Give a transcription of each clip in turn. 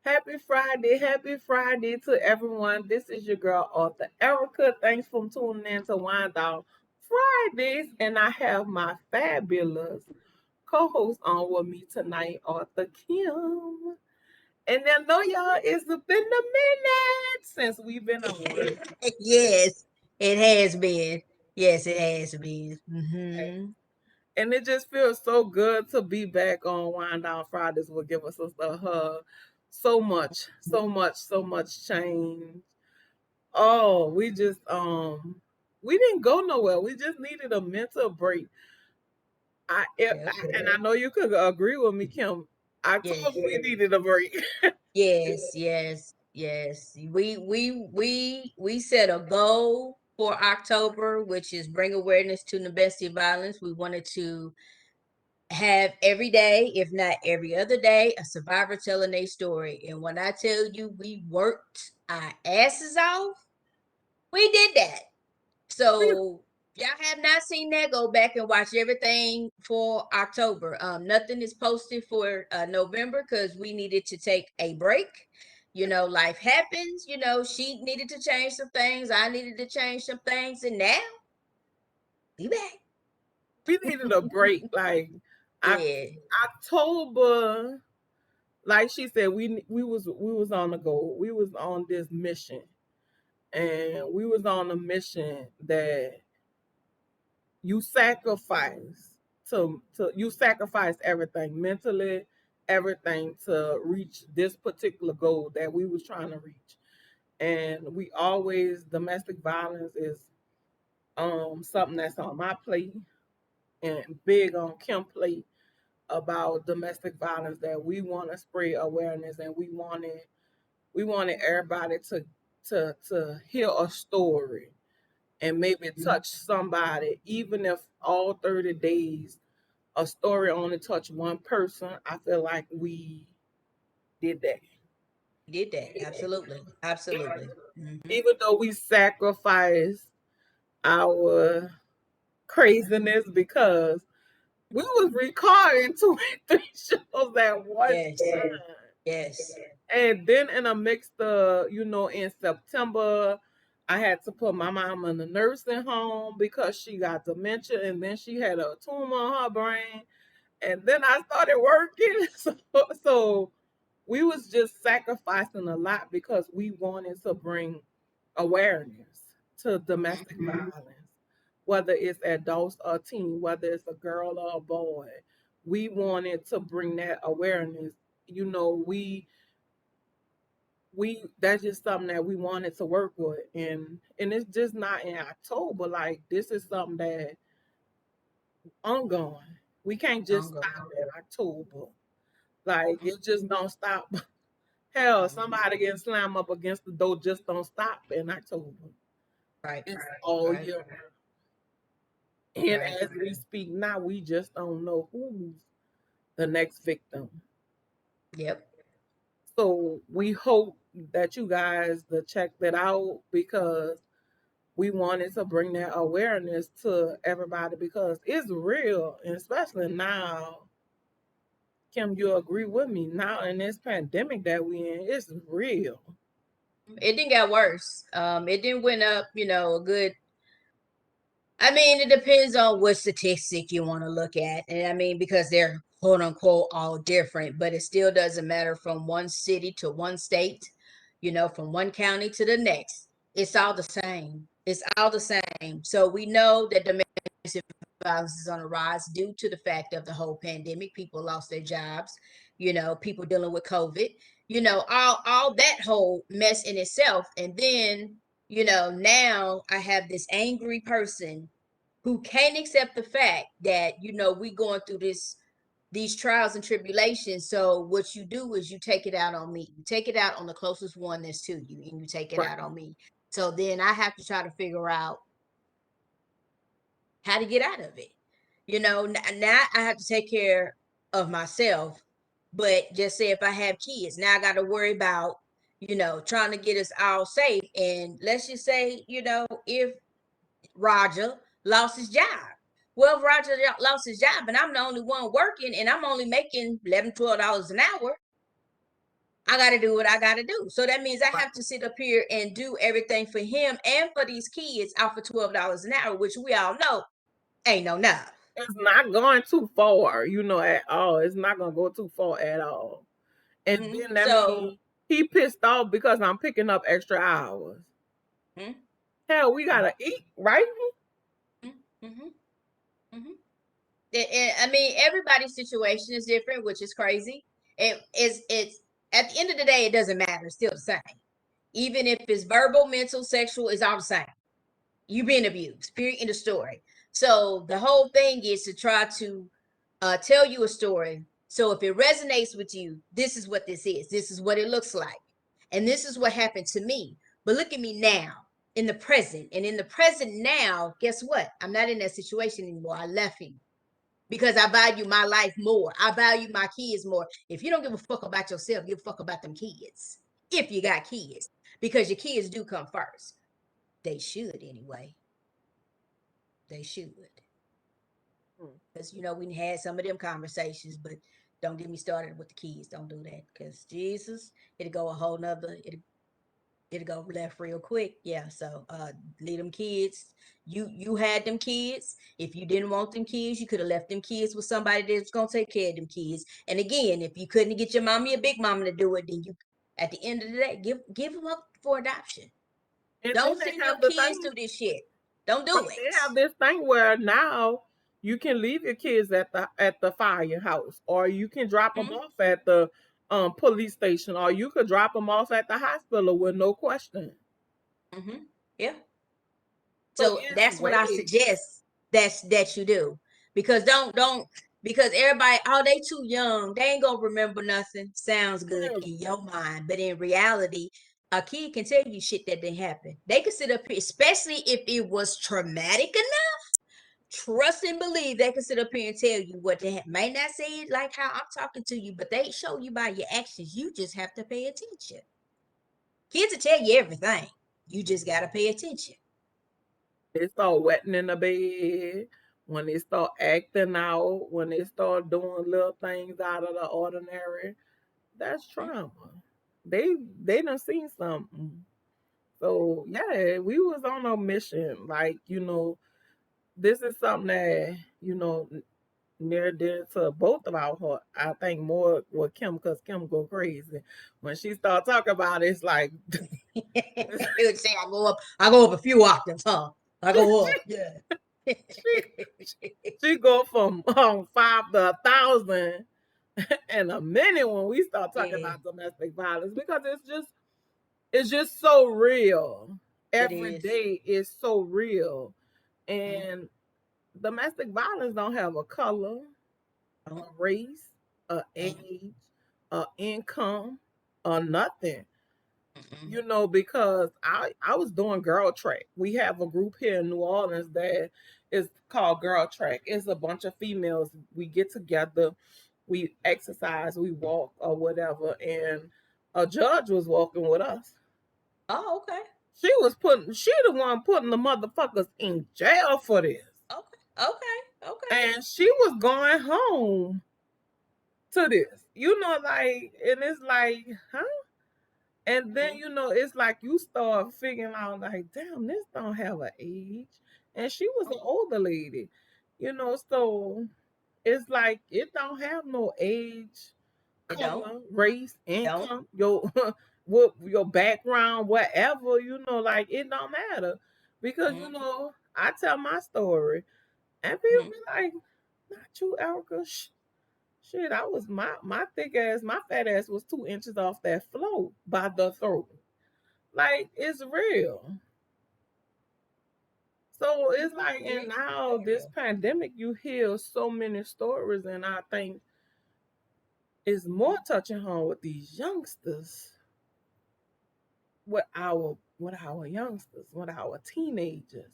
Happy Friday to everyone. This is your girl, Author Erica. Thanks for tuning in to Wind Down Fridays. And I have my fabulous co host on with me tonight, Author Kim. And I know y'all, it's been a minute since we've been on. Yes, it has been. Yes, it has been. And it just feels so good to be back on Wind Down Fridays. Will give us a hug. So much change. Oh, we didn't go nowhere. We just needed a mental break. Yep. And I know you could agree with me, Kim. I told Yes. you we needed a break. Yes. Yes. Yes. We set a goal for October, which is bring awareness to domestic violence. We wanted to have every day, if not every other day, a survivor telling their story. And when I tell you we worked our asses off, we did that. So y'all have not seen that, go back and watch everything for October. Nothing is posted for November because we needed to take a break. Life happens. She needed to change some things. I needed to change some things, and now we back. We needed a break. Like Yeah, October, like she said, we was on the go. We was on this mission, and we was on a mission that you sacrifice everything mentally, everything to reach this particular goal that we was trying to reach. And we always domestic violence is something that's on my plate and big on Kim plate about domestic violence, that we want to spread awareness, and we wanted everybody to hear a story and maybe touch somebody, even if all 30 days a story only touch one person. I feel like we did that. did that. Absolutely, absolutely. Even though we sacrificed our craziness, because we was recording 23 shows at one Yes, time. yes. And then in a mixed, in September, I had to put my mom in the nursing home because she got dementia, and then she had a tumor on her brain. And then I started working. So we was just sacrificing a lot because we wanted to bring awareness to domestic violence, whether it's adults or teen, whether it's a girl or a boy. We wanted to bring that awareness. We that's just something that we wanted to work with, and it's just not in October. Like, this is something that ongoing. We can't just stop Ongoing. at October. Like, it just don't stop. Hell, somebody getting slammed up against the door just don't stop in October. Right, It's all right, year. And right. as we speak now, we just don't know who's the next victim. Yep. So we hope that you guys to check that out, because we wanted to bring that awareness to everybody, because it's real, and especially now. Kim, you agree with me? Now in this pandemic that we in, it's real. It didn't get worse. It didn't went up, a good. I mean, it depends on what statistic you want to look at. And I mean, because they're quote unquote all different, but it still doesn't matter from one city to one state, from one county to the next. It's all the same. It's all the same. So we know that domestic violence is on the rise due to the fact of the whole pandemic. People lost their jobs, people dealing with COVID, all that whole mess in itself. And then now I have this angry person who can't accept the fact that, we going through these trials and tribulations. So what you do is you take it out on me. You take it out on the closest one that's to you, and you take it Right. out on me. So then I have to try to figure out how to get out of it. Now I have to take care of myself. But just say if I have kids, now I got to worry about, trying to get us all safe. And let's just say, if Roger lost his job. Well, Roger lost his job and I'm the only one working and I'm only making $11, $12 an hour. I got to do what I got to do. So that means I have to sit up here and do everything for him and for these kids out for $12 an hour, which we all know ain't no enough. It's not going too far, at all. It's not gonna go too far at all. And then that So, means he pissed off because I'm picking up extra hours. Hell, we gotta eat, right? I mean, everybody's situation is different, which is crazy. It's at the end of the day, it doesn't matter. It's still the same. Even if it's verbal, mental, sexual, it's all the same. You being abused, period, in the story. So the whole thing is to try to tell you a story. So if it resonates with you, this is what this is. This is what it looks like. And this is what happened to me. But look at me now in the present. And in the present now, guess what? I'm not in that situation anymore. I left him because I value my life more. I value my kids more. If you don't give a fuck about yourself, give a fuck about them kids. If you got kids, because your kids do come first. They should anyway. They should. Because, we had some of them conversations, but don't get me started with the kids. Don't do that. Because Jesus, it'll go a whole nother, it'll go left real quick. Yeah. So leave them kids. You had them kids. If you didn't want them kids, you could have left them kids with somebody that's gonna take care of them kids. And again, if you couldn't get your mommy or big mama to do it, then you at the end of the day, give them up for adoption. And then Don't they send your have the kids thing, through this shit. Don't right? do They it. have this thing where now you can leave your kids at the firehouse, or you can drop them off at the police station, or you could drop them off at the hospital with no question. Yeah. So So it's that's what I ways. suggest that you do. Because don't because everybody, oh, they too young. They ain't gonna remember nothing. Sounds good Yeah. in your mind. But in reality, a kid can tell you shit that didn't happen. They can sit up here, especially if it was traumatic enough. Trust and believe they can sit up here and tell you what they may not say it like how I'm talking to you, but they show you by your actions. You just have to pay attention. Kids will tell you everything. You just gotta pay attention. They start wetting in the bed, when they start acting out, when they start doing little things out of the ordinary, that's trauma. They done seen something. So yeah, we was on a mission. Like, this is something that, near dear to both of our heart. I think more with Kim, because Kim go crazy. When she start talking about it, it's like It would say I go up a few octaves, huh? I go up, yeah. she she go from 5 to 1,000 in a minute when we start talking Yeah, about domestic violence, because it's just so real. it Every is. day is so real. Mhm. And domestic violence don't have a color, a Don't, race, a don't. age, a income, or nothing. Mm-mm. Because I was doing girl track. We have a group here in New Orleans that is called Girl Track. It's a bunch of females. We get together, we exercise, we walk or whatever. And a judge was walking with us. Oh, okay. She the one putting the motherfuckers in jail for this. Okay. Okay. Okay. And she was going home to this. And it's like, huh? And then, Mhm. it's like you start figuring out, like, damn, this don't have an age. And she was an older lady, so it's like it don't have no age, It don't. color, race, Don't. income, your what your background, whatever, like it don't matter. Because Mm-hmm. I tell my story and people Mm-hmm. be like, not you, Erica. Shit, I was my thick ass, my fat ass was 2 inches off that floor by the throat. Like, it's real. So it's like, and Very, now very this real. pandemic, you hear so many stories, and I think it's more touching home with these youngsters, with our youngsters, with our teenagers.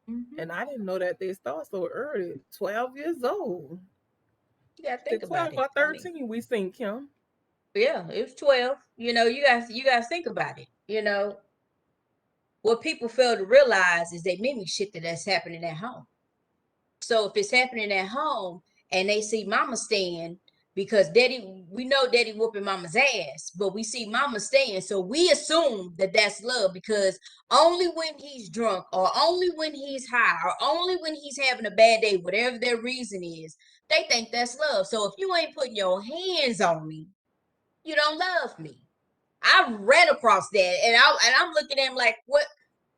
Mm-hmm. And I didn't know that they start so early, 12 years old. You gotta The think about 12 it. or I mean, 13, we seen Kim. yeah, it's 12. You guys think about it. What people fail to realize is they mimic shit that's happening at home. So if it's happening at home and they see mama staying, because daddy, we know daddy whooping mama's ass, but we see mama staying, so we assume that that's love, because only when he's drunk, or only when he's high, or only when he's having a bad day, whatever their reason is, they think that's love. So if you ain't putting your hands on me, you don't love me. I read across that, and I'm looking at him like, what?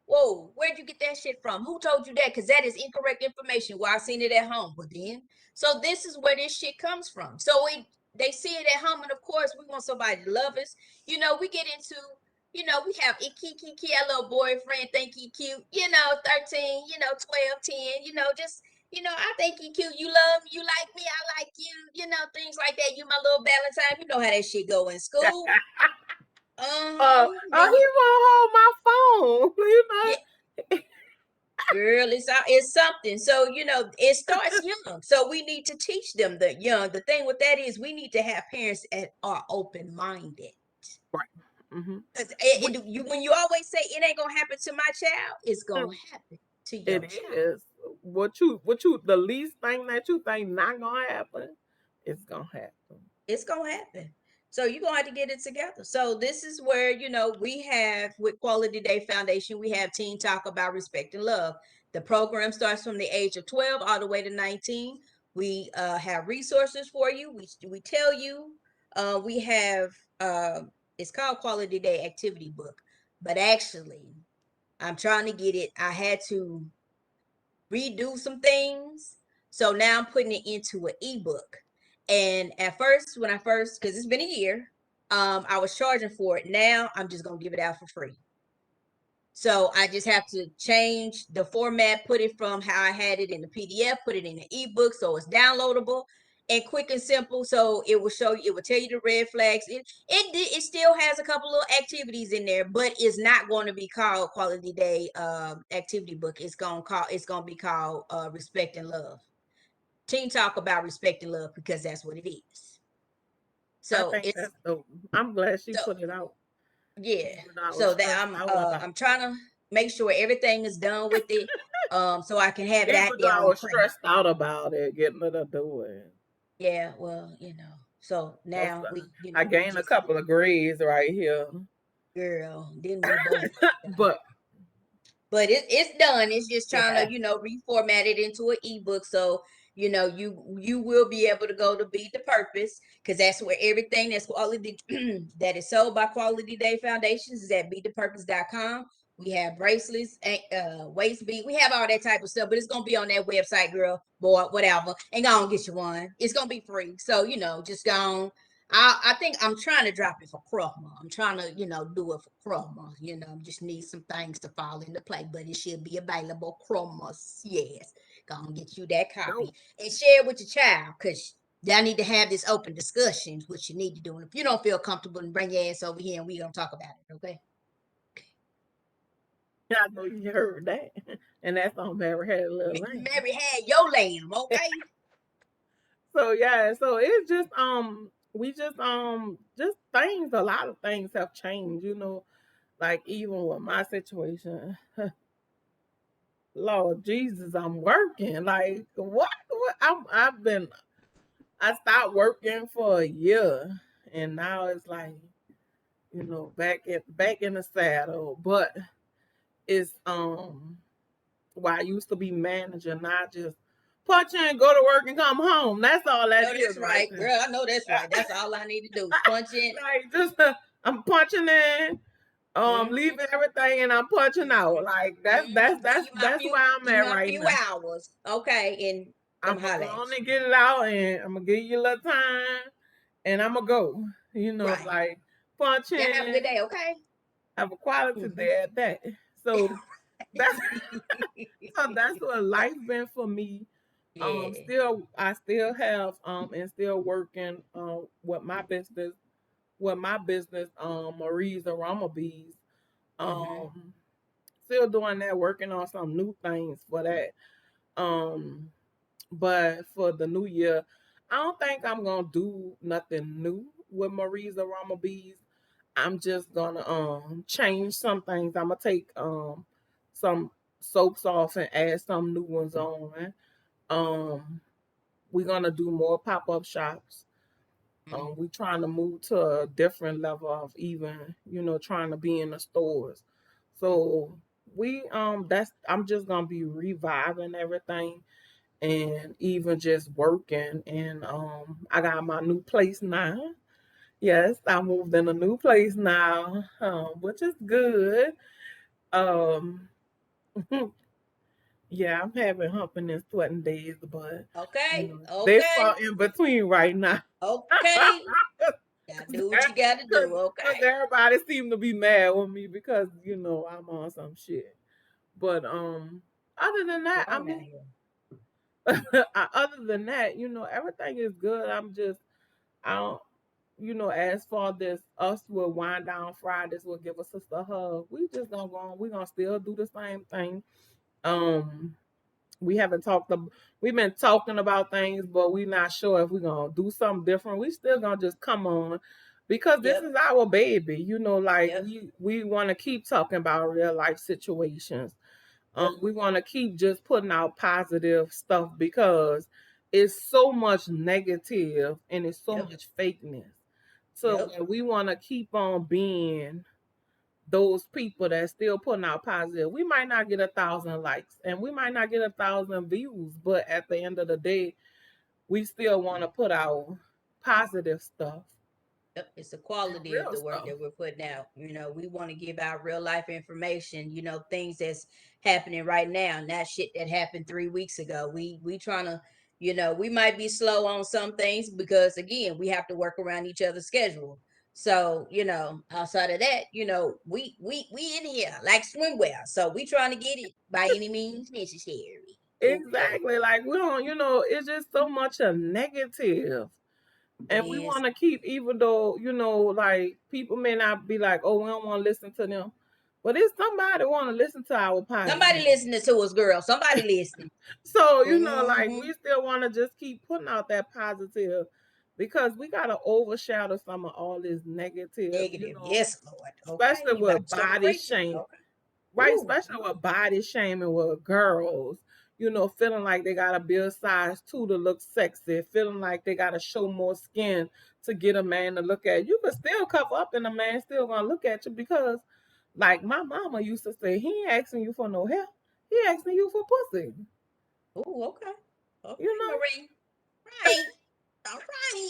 Whoa, where'd you get that shit from? Who told you that? Because that is incorrect information. Well, I seen it at home. But then, so this is where this shit comes from. So they see it at home, and of course, we want somebody to love us. We get into, we have Iki, our little boyfriend, think he cute, 13, 12, 10, just, I think he cute. You love me, you like me, I like you, things like that. You my little Valentine. You know how that shit go in school. Oh, Then he won't hold my phone. yeah, girl, it's something. So it starts young. So we need to teach them the young. The thing with that is we need to have parents that are open minded. Right. Mm-hmm. When you always say it ain't gonna happen to my child, it's gonna happen to your It child. is the least thing that you think not gonna happen, it's gonna happen. It's gonna happen. So you're gonna have to get it together. So this is where we have, with Quality Day Foundation, we have Teen Talk about respect and love. The program starts from the age of 12 all the way to 19. We have resources for you. We tell you, we have, uh, it's called Quality Day Activity Book, but actually I'm trying to get it. I had to redo some things. So now I'm putting it into an ebook. And at first, because it's been a year, I was charging for it. Now I'm just gonna give it out for free. So I just have to change the format, put it from how I had it in the PDF, put it in the ebook, so it's downloadable and quick and simple. So it will show you, it will tell you the red flags. It still has a couple of activities in there, but it's not going to be called Quality Day activity book. It's gonna be called Respect and Love. Teen Talk about respect and love, because that's what it is. I So think it's that's dope. I'm glad she so put it out, Yeah. even though I was So that stressed out about I'm trying to make sure everything is done with it. So I can have it out even though there I on was print. stressed out about it, getting it to do it. Yeah, well, So Cause now I we gained a just, couple of grades right here. girl, didn't we both? But But it's done. It's just trying yeah, to reformat it into an ebook, so you will be able to go to Be the Purpose, because that's where everything that's quality that is sold by Quality Day Foundations is at BeThePurpose.com. We have bracelets, waist bead. We have all that type of stuff, but it's gonna be on that website, girl, boy, whatever. And go and get you one. It's gonna be free, so just go on. I think I'm trying to drop it for Chroma. I'm trying to, do it for Chroma. Just need some things to fall into place, but it should be available. Chromas, yes. Go and get you that copy dope. and share it with your child, because y'all need to have this open discussion, which you need to do. And if you don't feel comfortable, then bring your ass over here and we're gonna talk about it, okay? Yeah, I know you heard that, and that's on Mary Had a Little Lamb. Mary had your lamb, okay? So yeah, so it's just we just things, a lot of things have changed, like even with my situation. Lord Jesus, I'm working. Like what I stopped working for a year, and now it's like, back in the saddle. But it's why I used to be manager, not just punch in, go to work, and come home. That's all I that know is that's right right, there. girl. I know that's right. That's all I need to do is punch in. Like just I'm punching in, Mm-hmm. leaving everything, and I'm punching out. Like that's Mm-hmm. that's that's that's where I'm Give you at my right few now. hours, okay, and I'm them gonna go holla on at and get it out, and I'm gonna give you a little time, and I'm gonna go. you. Right. Like punch Y'all have a good in, day, okay? have a quality Mm-hmm. day at that. So that's so that's what life been for me. Yeah. I still have and still working with my business, Marie's Aroma Bees. Mm-hmm. Um Still doing that, working on some new things for that. Um but for the new year, I don't think I'm gonna do nothing new with Marie's Aroma Bees. I'm just gonna change some things. I'm gonna take some soaps off and add some new ones on. Um, we're gonna do more pop-up shops. Mm. We're trying to move to a different level of even, trying to be in the stores. So that's I'm just gonna be reviving everything and even just working. And I got my new place now. Yes, I moved in a new place now, which is good. Um, yeah, I'm having humping and sweating days, but Okay, they okay, fall in between right now. okay. Gotta Cause, do what you gotta cause, do. 'cause Okay. everybody seem to be mad with me because I'm on some shit. But other than that, I Grown out mean, here. other than that, everything is good. I don't, as far this us will wind down Fridays will give a sister a hug. We just gonna go on. We gonna still do the same thing. Um, we haven't talked. We've been talking about things, but we're not sure if we're gonna do something different. We still gonna just come on because this Yep, is our baby. Like yep, we want to keep talking about real life situations. yep, We want to keep just putting out positive stuff because it's so much negative and it's so yep, much fakeness. So yep, we want to keep on being those people that still putting out positive. We might not get 1,000 likes and we might not get 1,000 views, but at the end of the day, we still want to put out positive stuff yep. It's the and quality of real the work stuff. that we're putting out. We want to give out real life information, things that's happening right now, not shit that happened 3 weeks ago. We trying to, we might be slow on some things because again, we have to work around each other's schedule. So, outside of that, we in here like swimwear. So we trying to get it by any means necessary. Okay. Exactly. Like we don't, it's just so much a negative. It And we is. want to keep, even though, like people may not be like, oh, we don't want to listen to them. But if somebody want to listen to our Somebody positive. listening to us, girl. Somebody listening. So, like Hmm. we still want to just keep putting out that positive because we got to overshadow some of all this negative, Negative. Yes, Lord. Okay. especially You about with to start body preaching. shame, Okay. right? Ooh. Especially with body shaming with girls, feeling like they got to be a size 2 to look sexy, feeling like they got to show more skin to get a man to look at. You can still cover up and a man still going to look at you because, like my mama used to say, he ain't asking you for no help. He asking you for pussy. Ooh, okay. You Okay, know? Marie. Right. All right.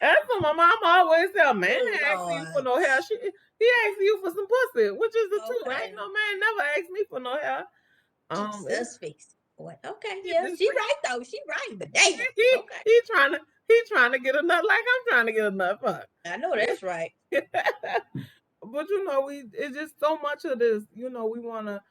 That's what my mama always said. A man Oh, ain't asking you for Lord. no help. He asking you for some pussy, which is the truth. Ain't Okay. no man never asked me for no help. It's Jesus fix. What? Okay, he yeah. just She right though. She right, but damn. he, Okay. he trying to get a nut like I'm trying to get a nut. Fuck. I know that's right. But it's just so much of this. We want to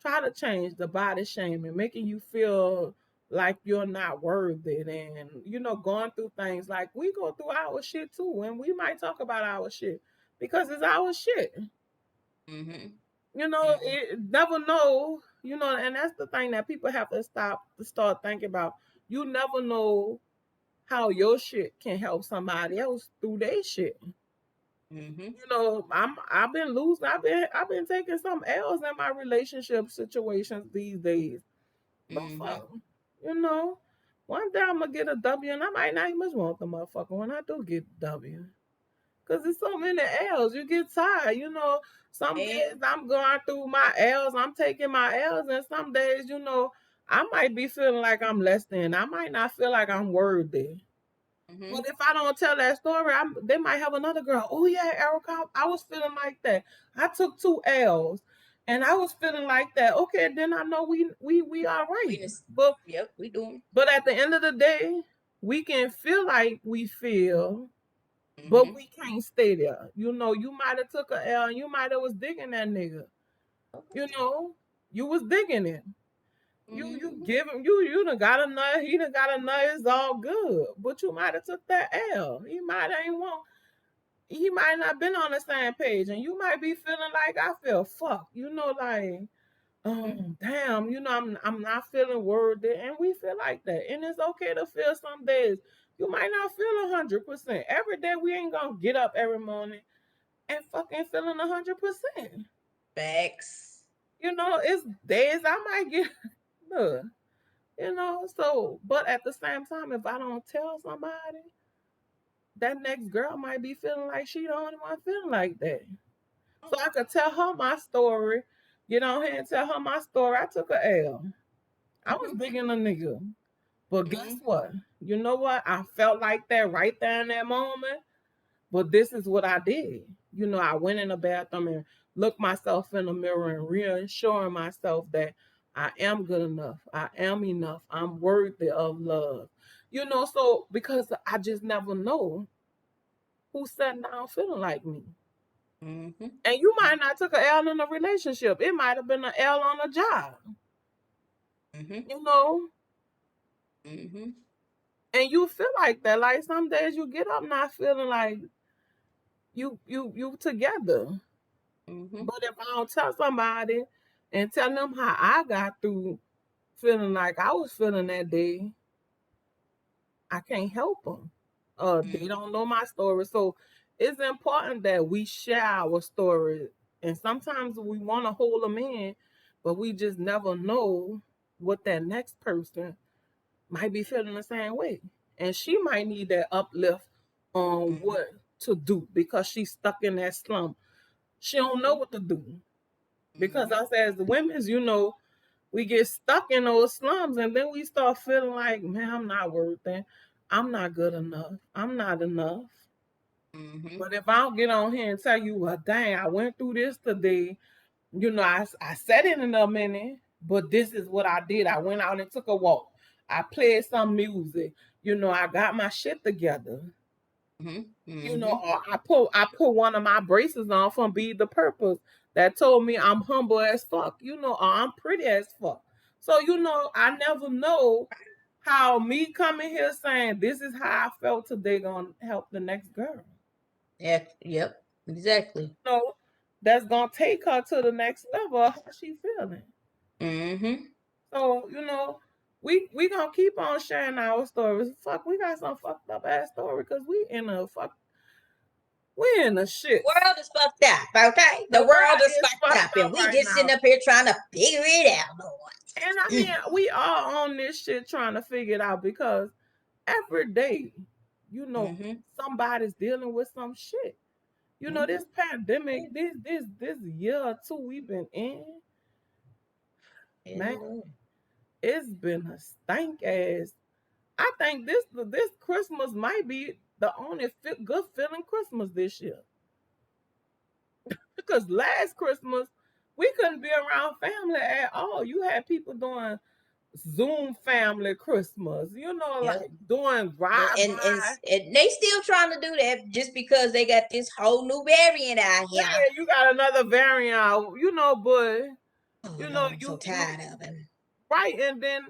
try to change the body shaming, making you feel like you're not worthy, and going through things like we go through our shit too, and we might talk about our shit because it's our shit. Mm-hmm. Mm-hmm. It never know. And that's the thing that people have to start thinking about. You never know how your shit can help somebody else through their shit. Mm-hmm. I've been losing. I've been taking some L's in my relationship situations these days. But Mm-hmm. fuck, you know, one day I'm gonna get a W, and I might not even want the motherfucker when I do get W. Cause there's so many L's. You get tired. Some Yeah. days I'm going through my L's. I'm taking my L's, and some days, I might be feeling like I'm less than. I might not feel like I'm worthy. Mm-hmm. But if I don't tell that story, they might have another girl. Oh yeah, Erica, I was feeling like that. I took two L's, and I was feeling like that. Okay, then I know we are We right. just. But Yep. We doing. but at the end of the day, we can feel like we feel, but Mm-hmm. we can't stay there. You might have took a L, and you might have was digging that nigga. Okay. You know, you was digging it. You Mm-hmm. give him you done got a nut, he done got a nut, it's all good. But you might have took that L. He might not been on the same page, and you might be feeling like I feel fuck. Like Mm-hmm. damn, I'm not feeling worthy, and we feel like that, and it's okay to feel some days. You might not feel 100%. Every day we ain't gonna get up every morning and fucking feeling 100%. Facts. It's days I might get look. You know, so but at the same time, if I don't tell somebody, that next girl might be feeling like she the only one feeling like that. So I could tell her my story, get on here and tell her my story. I took a L. I was Mm-hmm. big in a nigga. But guess Mm-hmm. what? You know what? I felt like that right there in that moment. But this is what I did. You know, I went in the bathroom and looked myself in the mirror and reassuring myself that I am good enough. I am enough. I'm worthy of love. You know, so because I just never know who's sitting down feeling like me. Mm-hmm. And you might not took a L in a relationship. It might have been an L on a job. Mm-hmm. You know, Mm-hmm. and you feel like that. Like some days you get up not feeling like you together. Mm-hmm. But if I don't tell somebody and tell them how I got through feeling like I was feeling that day, I can't help them. They don't know my story, so it's important that we share our story. And sometimes we want to hold them in, but we just never know what that next person might be feeling the same way, and she might need that uplift on Mm-hmm. what to do because she's stuck in that slump. She don't know what to do because Mm-hmm. us as the women's, you know, we get stuck in those slums and then we start feeling like, man, I'm not worth it. I'm not good enough. I'm not enough. Mm-hmm. But if I don't get on here and tell you, well, dang, I went through this today, you know, I said it in a minute, but this is what I did. I went out and took a walk. I played some music. You know, I got my shit together. You know, Mm-hmm. or I put one of my braces on from Be the Purpose that told me I'm humble as fuck, you know, or I'm pretty as fuck. So, you know, I never know how me coming here saying this is how I felt today gonna help the next girl. Yeah. Yep. Exactly. You know, that's gonna take her to the next level of how she feeling. Mm-hmm. So, you know, we gonna keep on sharing our stories. Fuck, we got some fucked up ass story because we in the shits. World is fucked up, okay? The The world world is is fucked fucked up, and up we right just sitting now. up here trying to figure it out, And I Lord. mean, we are on this shit trying to figure it out because every day, you know, Mm-hmm. somebody's dealing with some shit. You know, Mm-hmm. this pandemic, this year or two we've been in, Yeah, man, Lord. it's been a stank ass. I think this Christmas might be the only good feeling Christmas this year because last Christmas we couldn't be around family at all. You had people doing Zoom family Christmas, you know, Yep. like doing And, drive and and by. and they still trying to do that just because they got this whole new variant out Yeah, here. you got another variant out, you know, but Oh you know, Lord, I'm so you tired of him. right, and then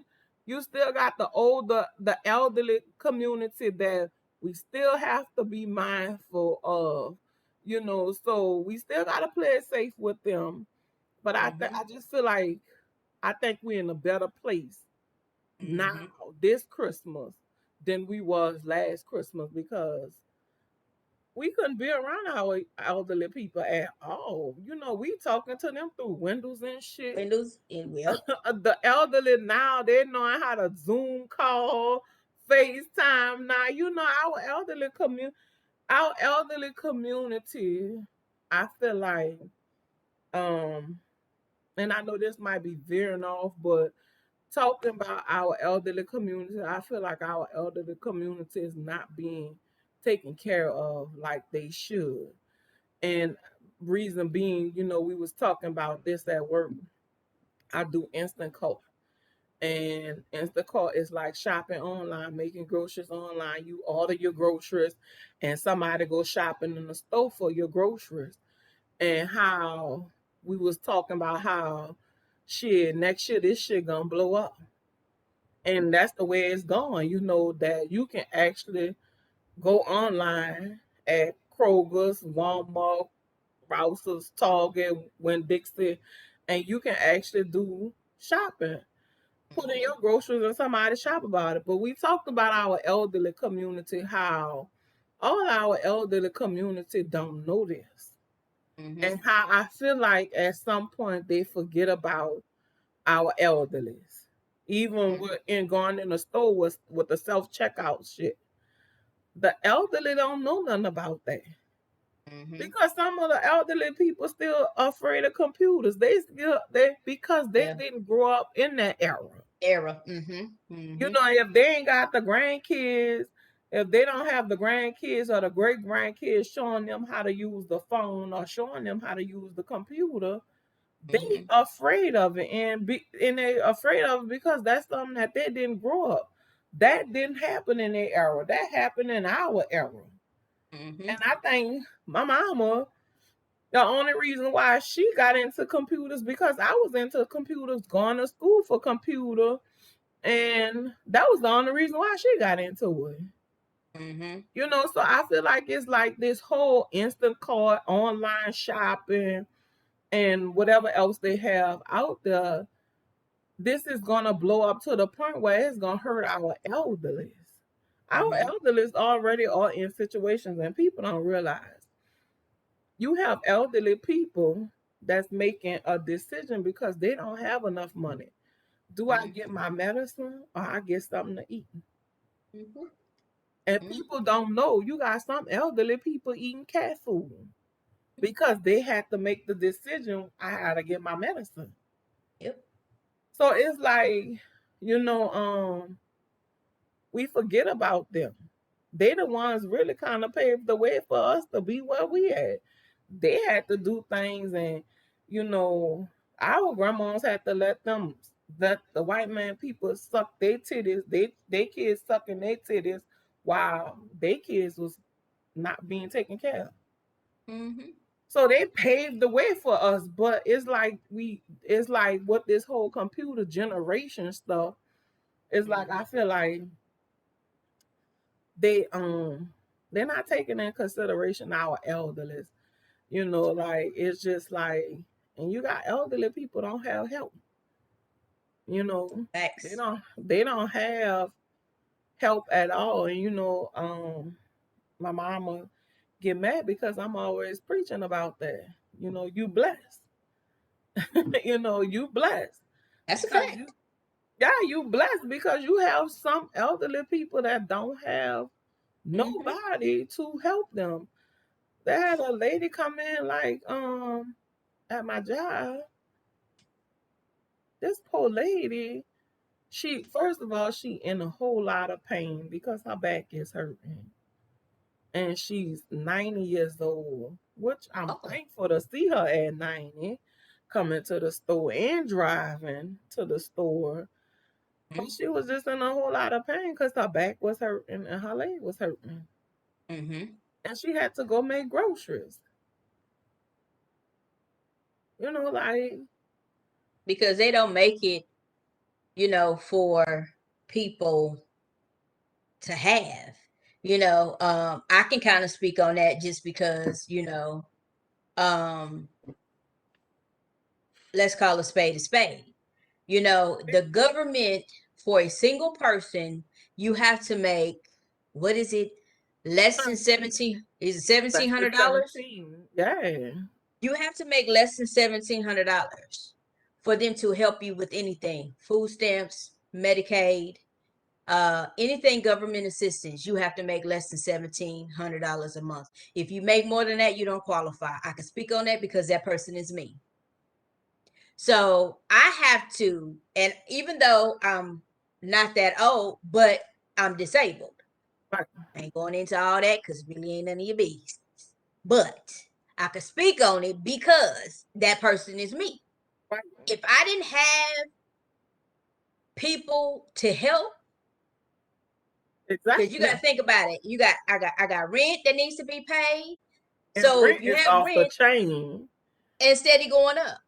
you still got the elderly community that we still have to be mindful of, you know. So we still gotta play it safe with them. But Mm-hmm. I just feel like I think we're in a better place now Mm-hmm. this Christmas than we was last Christmas because we couldn't be around our elderly people at all. You know, we talking to them through windows and shit. Windows and yep. The elderly now they knowing how to Zoom call, FaceTime. Now you know our elderly community. I feel like, um, and I know this might be veering off, but talking about our elderly community, I feel like our elderly community is not being taken care of like they should. And reason being, you know, we was talking about this at work. I do instant cart. And Instacart is like shopping online, making groceries online. You order your groceries, and somebody go shopping in the store for your groceries. And how we was talking about how shit next year this shit gonna blow up, and that's the way it's going. You know that you can actually go online at Kroger's, Walmart, Rouse's, Target, Winn Dixie, and you can actually do shopping, put in Mm-hmm. your groceries and somebody shop about it. But we talked about our elderly community, how all our elderly community don't know this. Mm-hmm. And how I feel like at some point they forget about our elderlies. even with in going in the store with the self checkout shit. The elderly don't know nothing about that. Mm-hmm. Because some of the elderly people still afraid of computers. They because they Yeah. didn't grow up in that era. Era. Mm-hmm. You Mm-hmm. know, if they ain't got the grandkids, if they don't have the grandkids or the great grandkids showing them how to use the phone or showing them how to use the computer, they Mm-hmm. afraid of it and they afraid of it because that's something that they didn't grow up. That didn't happen in their era. That happened in our era. Mm-hmm. And I think my mama, the only reason why she got into computers because I was into computers, going to school for computer, and that was the only reason why she got into it. Mm-hmm. You know, so I feel like it's like this whole instant card, online shopping, and whatever else they have out there. This is gonna blow up to the point where it's gonna hurt our elderlies. Our Mm-hmm. elderlies already are in situations, and people don't realize you have elderly people that's making a decision because they don't have enough money. Do I Mm-hmm. get my medicine or I get something to eat? Mm-hmm. And Mm-hmm. people don't know you got some elderly people eating cat food because they had to make the decision I gotta get my medicine. Yep. So it's like, you know, we forget about them. They the ones really kind of paved the way for us to be where we at. They had to do things, and you know, our grandmas had to let the white man people suck their titties. They kids sucking their titties while their kids was not being taken care of. Mm-hmm. So they paved the way for us, but it's like what this whole computer generation stuff. It's like Mm-hmm. I feel like they they're not taking in consideration our elderlies. You know, like it's just like, and you got elderly people don't have help. You know, Facts. they don't have help at all. And my mama get mad because I'm always preaching about that. You know, you blessed. You know, you blessed That's a because you fact. yeah, you blessed because you have some elderly people that don't have Mm-hmm. nobody to help them. They had a lady come in like at my job. This poor lady, she first of all, she in a whole lot of pain because her back is hurting. And she's 90 years old, which I'm Oh. thankful to see her at 90, coming to the store and driving to the store. But she was just in a whole lot of pain because her back was hurting and her leg was hurting. Mm-hmm. And she had to go make groceries. You know, like, Because they don't make it, for people to have. I can kind of speak on that just because, um, let's call a spade a spade. The government for a single person, you have to make, what is it? Less than 17, is it that's the $1,700? 17. Yeah. You have to make less than $1,700 for them to help you with anything. Food stamps, Medicaid, anything government assistance, you have to make less than $1,700 a month. If you make more than that, you don't qualify. I can speak on that because that person is me. So I have to, and even though I'm not that old, but I'm disabled. Right. I ain't going into all that because really ain't none of your business. But I can speak on it because that person is me. Right. If I didn't have people to help, because you got to Exactly. think about it. I got rent that needs to be paid. And So if rent you is have off the rent chain. and steady going up,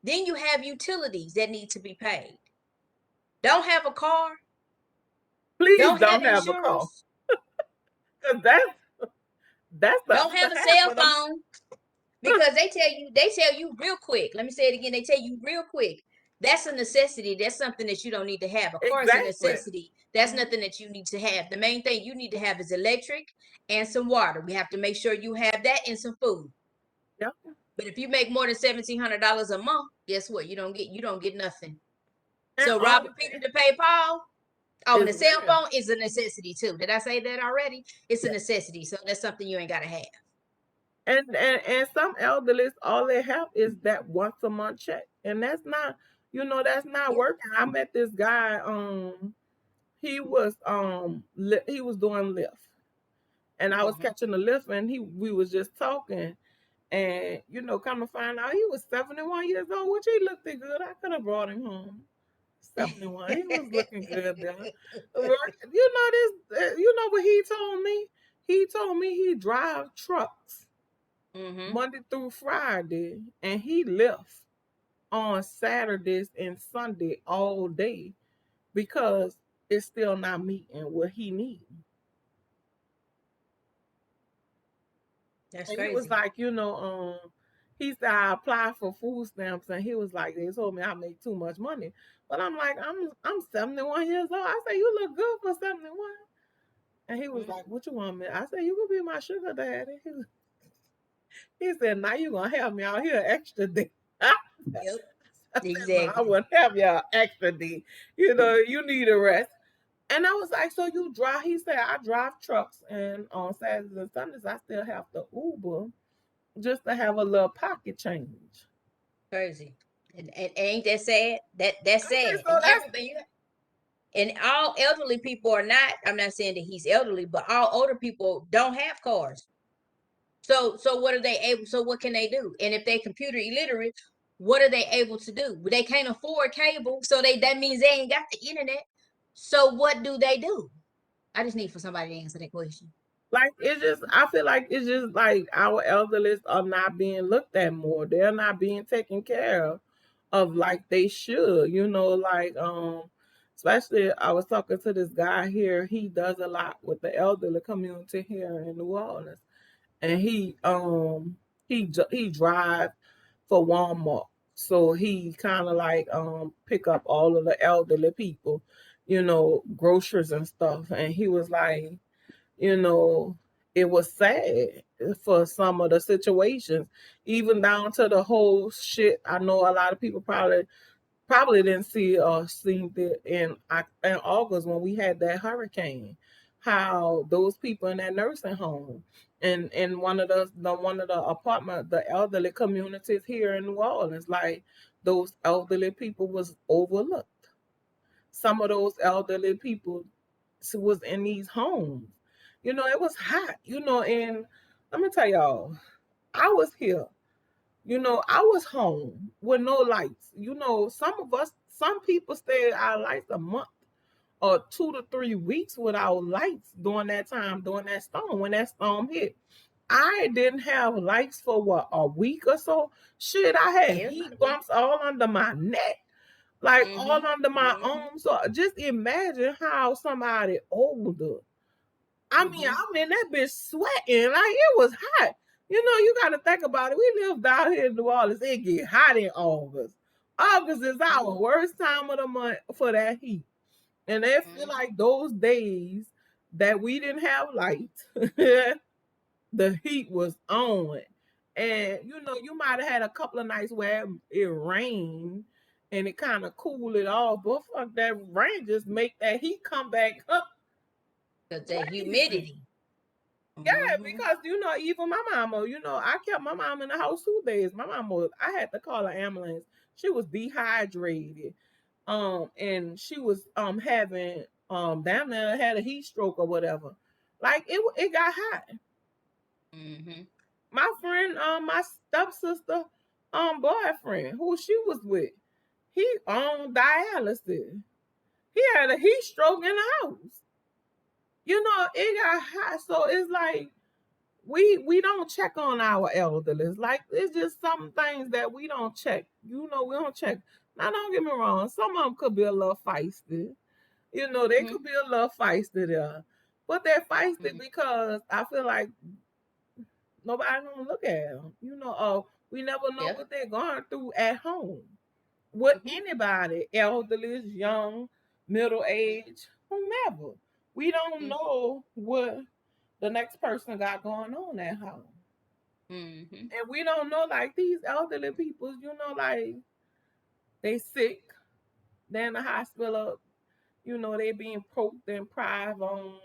then you have utilities that need to be paid. Don't have a car, Please don't have don't have a car. insurance, 'Cause that's the don't have other a half cell of them. phone, because they tell you real quick. Let me say it again. They tell you real quick. That's a necessity. That's something that you don't need to have. A car is a Exactly. necessity. That's Mhm. nothing that you need to have. The main thing you need to have is electric and some water. We have to make sure you have that and some food. Yep. But if you make more than $1,700 a month, guess what? You don't get nothing. And So all robbing Peter to pay Paul on is the cell real. phone is a necessity too. Did I say that already? It's a Yeah. necessity. So that's something you ain't gotta have. And some elderly, all they have is that once a month check. And that's not, that's not Yeah. working. I met this guy, he was he was doing Lyft. And I was Mm-hmm. catching the Lyft and we was just talking. And come to find out he was 71 years old, which he looked good. I could have brought him home. 71. He was looking good there. You know what he told me? He told me he drive trucks Mm-hmm. Monday through Friday, and he left on Saturdays and Sunday all day because it's still not meeting what he needs. That's And he was crazy. like, he said I applied for food stamps, and he was like, they told me I make too much money. But I'm like, I'm 71 years old. I said, you look good for 71. And he was Mm-hmm. like, what you want me? I said, you could be my sugar daddy. He said, now you gonna have me out here extra day. Yep. I said, no, I Exactly. wouldn't have y'all extra D. You need a rest. And I was like, so you drive? He said, I drive trucks, and on Saturdays and Sundays, I still have to Uber just to have a little pocket change. Crazy. And ain't that sad? That's I said, sad. so that's And all elderly people are not. I'm not saying that he's elderly, but all older people don't have cars. So what are they able? So what can they do? And if they're computer illiterate, what are they able to do? They can't afford cable, so that means they ain't got the internet. So what do they do? I just need for somebody to answer that question. like it's just I feel like it's just like our elderlies are not being looked at more. They're not being taken care of like they should, like especially I was talking to this guy here. He does a lot with the elderly community here in New Orleans. And he drive for Walmart. So he kind of like pick up all of the elderly people, groceries and stuff. And he was like, you know, it was sad for some of the situations, even down to the whole shit. I know a lot of people probably didn't see or seen it in August when we had that hurricane. How those people in that nursing home and in one of the apartment, the elderly communities here in New Orleans, like those elderly people was overlooked. Some of those elderly people was in these homes. It was hot, and let me tell y'all, I was here. I was home with no lights. Some people stayed out of lights a month or 2 to 3 weeks without lights during that time, during that storm, when that storm hit. I didn't have lights for what, a week or so? Shit, I had Yeah. heat bumps all under my neck, like all Mm-hmm. under my Mm-hmm. arms. So just imagine how somebody older. I mean, Mm-hmm. I'm in that bitch sweating. Like it was hot. You got to think about it. We live down here in New Orleans. It get hot in August. August is Mm-hmm. our worst time of the month for that heat. And it feel Mm-hmm. like those days that we didn't have light, the heat was on. And you might have had a couple of nights where it rained and it kind of cooled it off. But fuck, that rain just make that heat come back up Cause that crazy. humidity. Yeah, Mm-hmm. because even my mama, I kept my mom in the house 2 days. My mama I had to call an ambulance. She was dehydrated. And she was having damn near had a heat stroke or whatever. Like it got hot. Mm-hmm. My friend, my stepsister, boyfriend, who she was with, he on dialysis. He had a heat stroke in the house. It got hot. So it's like we don't check on our elderly. Like it's just some things that we don't check. We don't check. Now don't get me wrong. Some of them could be a little feisty. They Mm-hmm. could be a little feisty there, but they're feisty Mm-hmm. because I feel like nobody gonna look at them. Oh, we never know Yeah. what they're going through at home with Mm-hmm. anybody, elderly, young, middle age, whomever. We don't know what the next person got going on at home. Mm-hmm. And we don't know like these elderly people, like they sick, They're in the hospital, they being poked and pried on,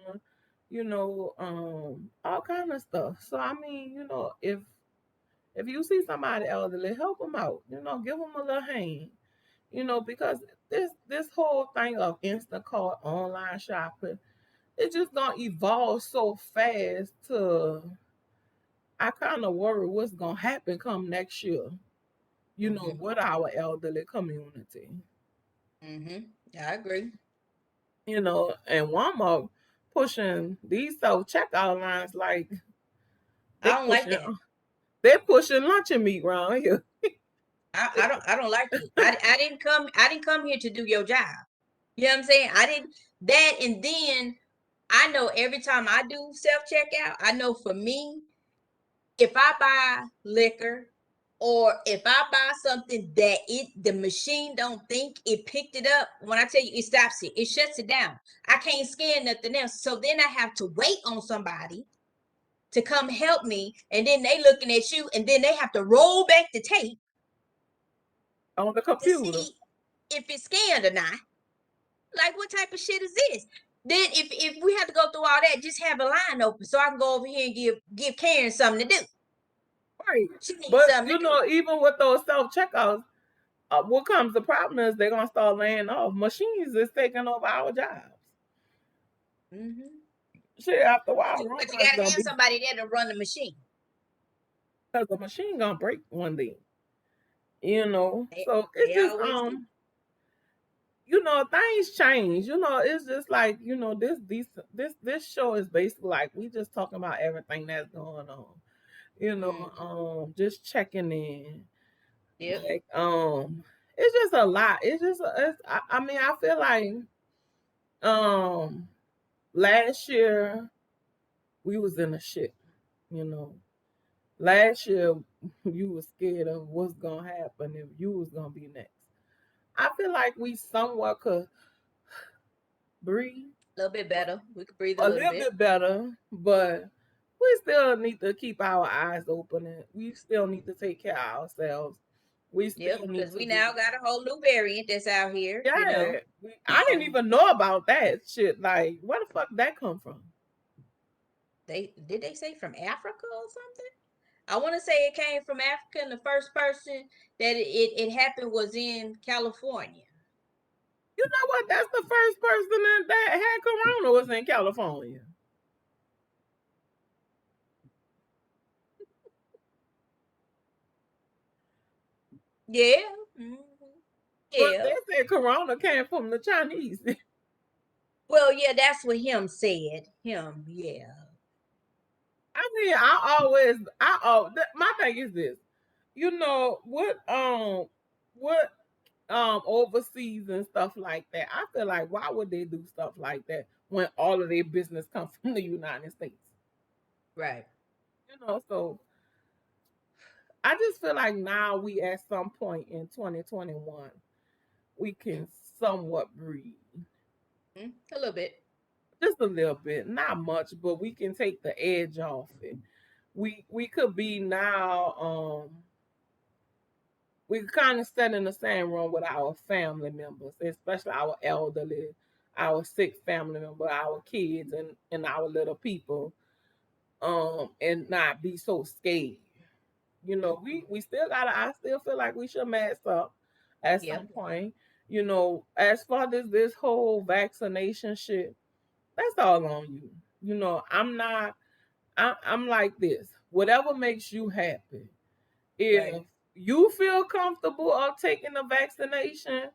all kind of stuff. So I mean, if you see somebody elderly, help them out. Give them a little hand. Because this whole thing of Instacart online shopping, it just gonna evolve so fast to I kind of worry what's gonna happen come next year. Mm-hmm. With our elderly community. Mm-hmm. I agree. And Walmart pushing these self checkout lines like they I don't like pushing that. they're pushing luncheon meat around here. I don't like it. I didn't come here to do your job. You know what I'm saying? I didn't that and then I know every time I do self checkout, I know for me, if I buy liquor or if I buy something that the machine don't think it picked it up, when I tell you it stops it, it shuts it down. I can't scan nothing else. So then I have to wait on somebody to come help me, and then they looking at you, and then they have to roll back the tape On the to computer. see if it's scanned or not. Like, what type of shit is this? Then if we have to go through all that, just have a line open so I can go over here and give Karen something to do. Right. She needs But something to do. even with those self checkouts, what comes the problem is they're gonna start laying off. Machines is taking over our jobs. Mm-hmm. Shit, after a while, But you robots gotta gonna have be somebody there to run the machine. because the machine gonna break one day. They, So it's they just always do. things change. It's just like this show is basically like we just talking about everything that's going on. Mm-hmm. Just checking in. Yep. Like it's just a lot. It's just I mean I feel like um last year we was in a shit. You know, last year you was scared of what's gonna happen if you was gonna be next. I feel like we somewhat could breathe A little bit better. We could breathe a a little little bit. bit better, but we still need to keep our eyes open and we still need to take care of ourselves. We Yep. still need Because to we be now got a whole new variant that's out here. yeah. I didn't even know about that shit. Like, where the fuck that come from? They say from Africa or something? I want to say it came from Africa, and the first person that it happened was in California. You know what? That's the first person that had corona was in California. Yeah. Hmm. But Yeah. they said corona came from the Chinese. Well, yeah, that's what him said. Him, yeah. I mean, my thing is this. What overseas and stuff like that. I feel like why would they do stuff like that when all of their business comes from the United States? Right. So I just feel like now we at some point in 2021 we can somewhat breathe. A little bit. Just a little bit, not much, but we can take the edge off it. We could be now we kind of sit in the same room with our family members, especially our elderly, our sick family member, our kids, and our little people, and not be so scared. We still gotta. I still feel like we should mask up at some Yep. point. As far as this whole vaccination shit, that's all on you. I'm not. I'm like this. Whatever makes you happy. Right. If you feel comfortable of taking the vaccination,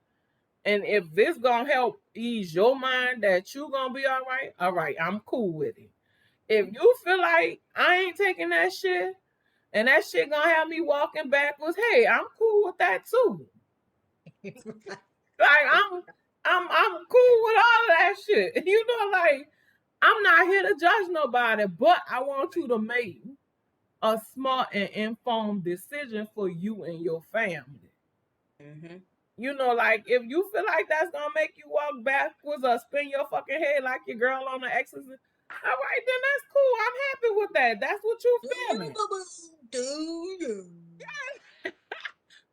and if this gonna help ease your mind that you gonna be all right, I'm cool with it. If you feel like I ain't taking that shit and that shit gonna have me walking backwards, hey, I'm cool with that too. Like I'm cool with all of that shit. Like I'm not here to judge nobody, but I want you to make a smart and informed decision for you and your family. Mm-hmm. Like if you feel like that's gonna make you walk backwards or spin your fucking head like your girl on the exorcist, all right, then that's cool. I'm happy with that. That's what you feeling. Do you?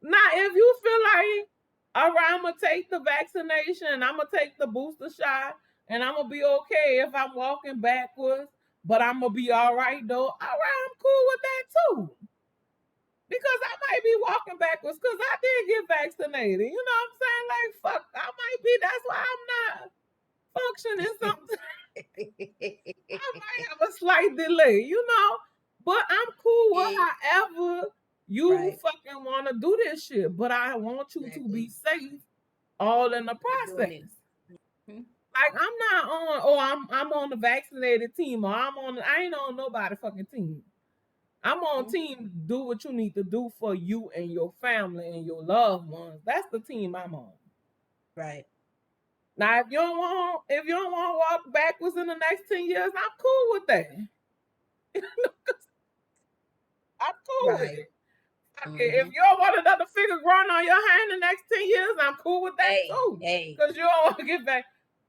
Now, if you feel like, all right, I'm gonna take the vaccination and I'm gonna take the booster shot and I'm gonna be okay if I'm walking backwards, but I'm gonna be all right though. All right, I'm cool with that too. Because I might be walking backwards because I did get vaccinated. You know what I'm saying? Like, fuck, I might be. That's why I'm not functioning. Sometimes I might have a slight delay, you know. But I'm cool with Yeah, however you right. fucking want to do this shit. But I want you to be Exactly. safe all in the You're doing process. it. Mhm. Like I'm not on. Oh, I'm on the vaccinated team, or I'm on. I ain't on nobody fucking team. I'm on Mhm. team. Do what you need to do for you and your family and your loved ones. That's the team I'm on. Right. Now, if you don't want to walk backwards in the next 10 years, I'm cool with that. I'm cool with Right. it. Okay, if Hmm. you don't want another figure growing on your hand in the next 10 years, I'm cool with that Hey, too. hey. Cause you don't want to get back.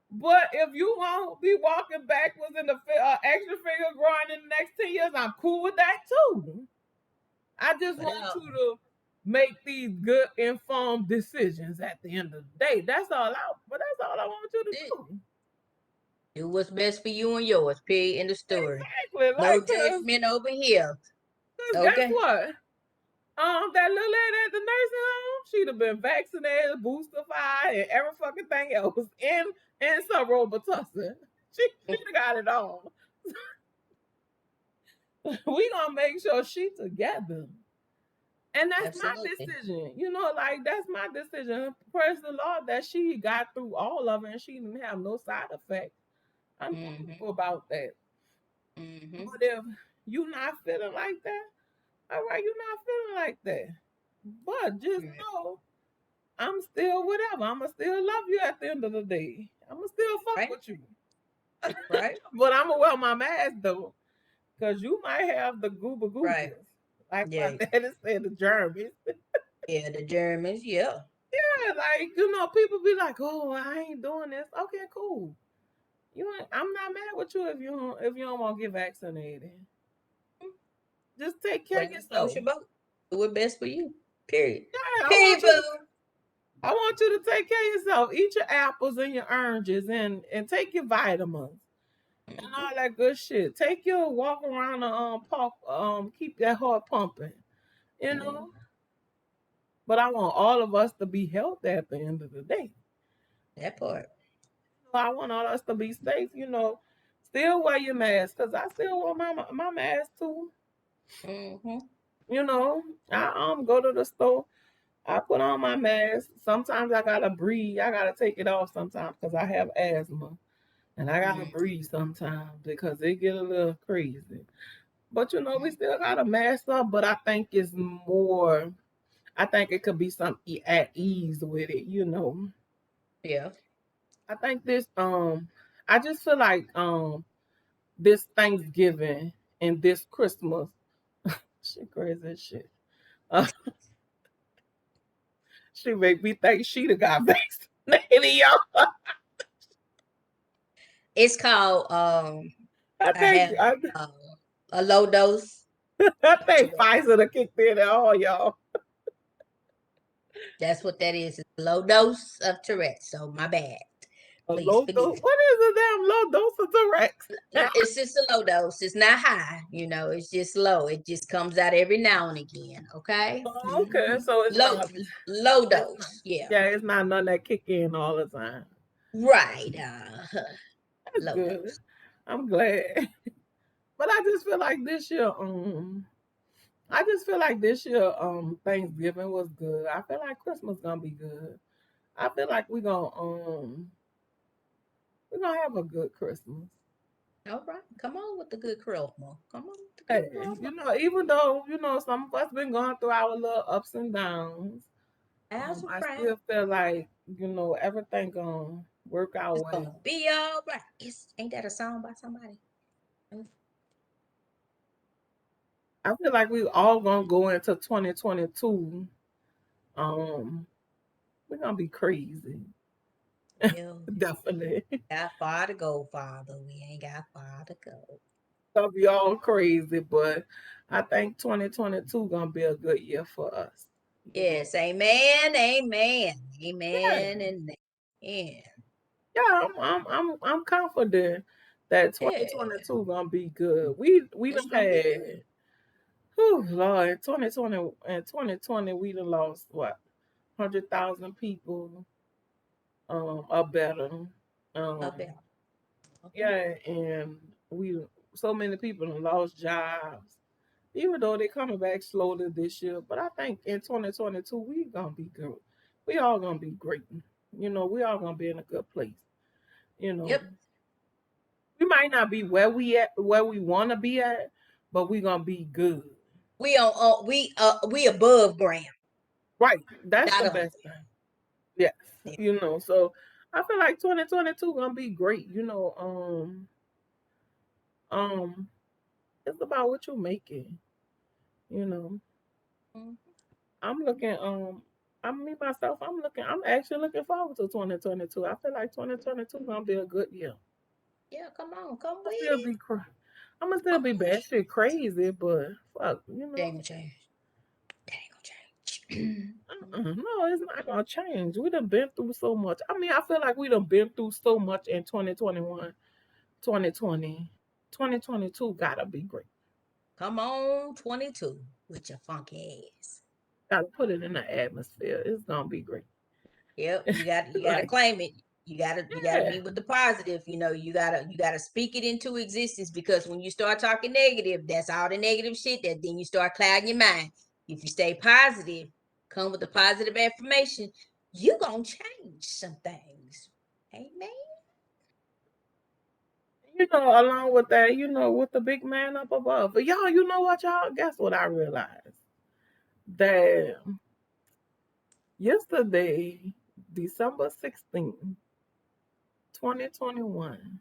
But if you won't be walking backwards in the extra figure growing in the next 10 years, I'm cool with that too. I just want Whatever. you to make these good informed decisions at the end of the day. But that's all I want you to It. do. Do what's best for you and yours. Period. In the story. Exactly. No Like, judgment over here. cause guess Okay. what? That little lady at the nursing home, she'd have been vaccinated, boosterified, and every fucking thing else in some robitussin. She'd have got it all. We gonna make sure she together. And that's my Absolutely. decision. You know, like that's my decision. Praise the Lord that she got through all of it and she didn't have no side effects. I'm Hmm. thankful about that. Hmm. But if you not feeling like that, all right, you're not feeling like that. But just Right. know I'm still whatever. I'ma still love you at the end of the day. I'ma still fuck Right. with you. Right. But I'ma wear my mask though. Cause you might have the goober Right. goobers. Like my Yeah. daddy said, the germs. Yeah. The Germans. Yeah. Yeah, like people be like, "Oh, I ain't doing this." Okay, cool. I'm not mad with you if you don't want to get vaccinated. Just take care of Whatever floats yourself. your boat. Do what's best for you. Period. Yeah, Period, boo. I want you to take care of yourself. Eat your apples and your oranges and take your vitamins and Hmm. all that good shit. Take your walk around the park, keep that heart pumping. You know. Hmm. But I want all of us to be healthy at the end of the day. That part. I want all us to be safe, Still wear your mask because I still wear my mask too. Hmm. You know, I go to the store. I put on my mask. Sometimes I gotta breathe. I gotta take it off sometimes because I have asthma, and I gotta Hmm. breathe sometimes because it get a little crazy. But we Hmm. still gotta mask up. But I think it's more. I think it could be some at ease with it. Yeah. I think this. I just feel like this Thanksgiving and this Christmas. She crazy as shit. Uh, she make me think she'd have got vaccinated, y'all. It's called I I think have I, uh, a low dose I of think Tourette. Pfizer done kicked in at all, y'all. That's what that is. It's a low dose of Tourette. So my bad. A Please low forgive dose. me. What is a damn low dose of T-Rex? It's just a low dose. It's not high. It's just low. It just comes out every now and again. Okay. Oh, okay, Hmm. so it's Low not. low It's not. dose. Yeah. Yeah, it's not none that kick in all the time. Right. That's Low good. dose. I'm glad. But I just feel like this year, Thanksgiving was good. I feel like Christmas gonna be good. I feel like we're gonna have a good Christmas. All right. Come on with the good chroma. Come on with the good Hey, chroma. even though some of us been going through our little ups and downs, As a I friend, still feel like everything gonna work out it's well. gonna be all right. It's ain't that a song by somebody? I feel like we all gonna go into 2022. Um, we're gonna be crazy, Well, definitely. got far to go, Father. We ain't got far to go. Gonna be all crazy, but I think 2022 gonna be a good year for us. You know. Yes, amen, amen, Yeah, amen, and amen. yeah. I'm confident that Yeah, 2022 gonna be good. We it's done gonna be good. had, whew, Lord, 2020 we done lost what 100,000 people or better. Up there. Um, Okay. yeah, and we so many people done lost jobs. Even though they're coming back slowly this year, but I think in 2022 we gonna be good. We all gonna be great. You know, we all gonna be in a good place. You know, Yep. we might not be where we want to be at, but we gonna be good. We on we above ground, Right. That's not the under. best thing. Yes. Yeah. You know, so I feel like 2022 gonna be great. Um, it's about what you're making. You know, Mhm. I'm looking. I'm me myself. I'm actually looking forward to 2022. I feel like 2022 gonna be a good year. Yeah, come on, come I'm with still it. be I'm gonna still Oh, be bad shit crazy, but fuck, you that know. ain't gonna change. That ain't gonna change. No, it's not gonna change. We done been through so much. I mean, I feel like we done been through so much in 2021, 2020. 2022 gotta be great. Come on, 22 with your funky ass. Gotta put it in the atmosphere. It's gonna be great. Yep, you gotta Like, claim it. You gotta yeah. be with the positive. You gotta speak it into existence, because when you start talking negative, that's all the negative shit that then you start clouding your mind. If you stay positive, come with the positive affirmation, you gonna change some things. Amen. You know, along with that, you know, with the big man up above. But y'all, you know what, y'all? Guess what I realized? That yesterday, December 16th, 2021,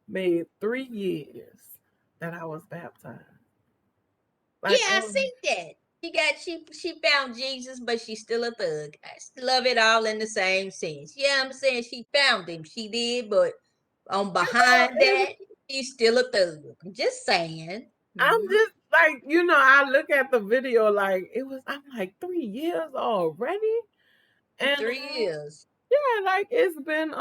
made 3 years that I was baptized. Yeah, Like, I see that. She found Jesus, but she's still a thug. I love it all in the same sense. Yeah, I'm saying she found him. She did, but on you know, behind that, she's still a thug. I'm just saying. I'm Mhm. just like, you know, I look at the video like I'm like 3 years already. And 3 years. yeah, like it's been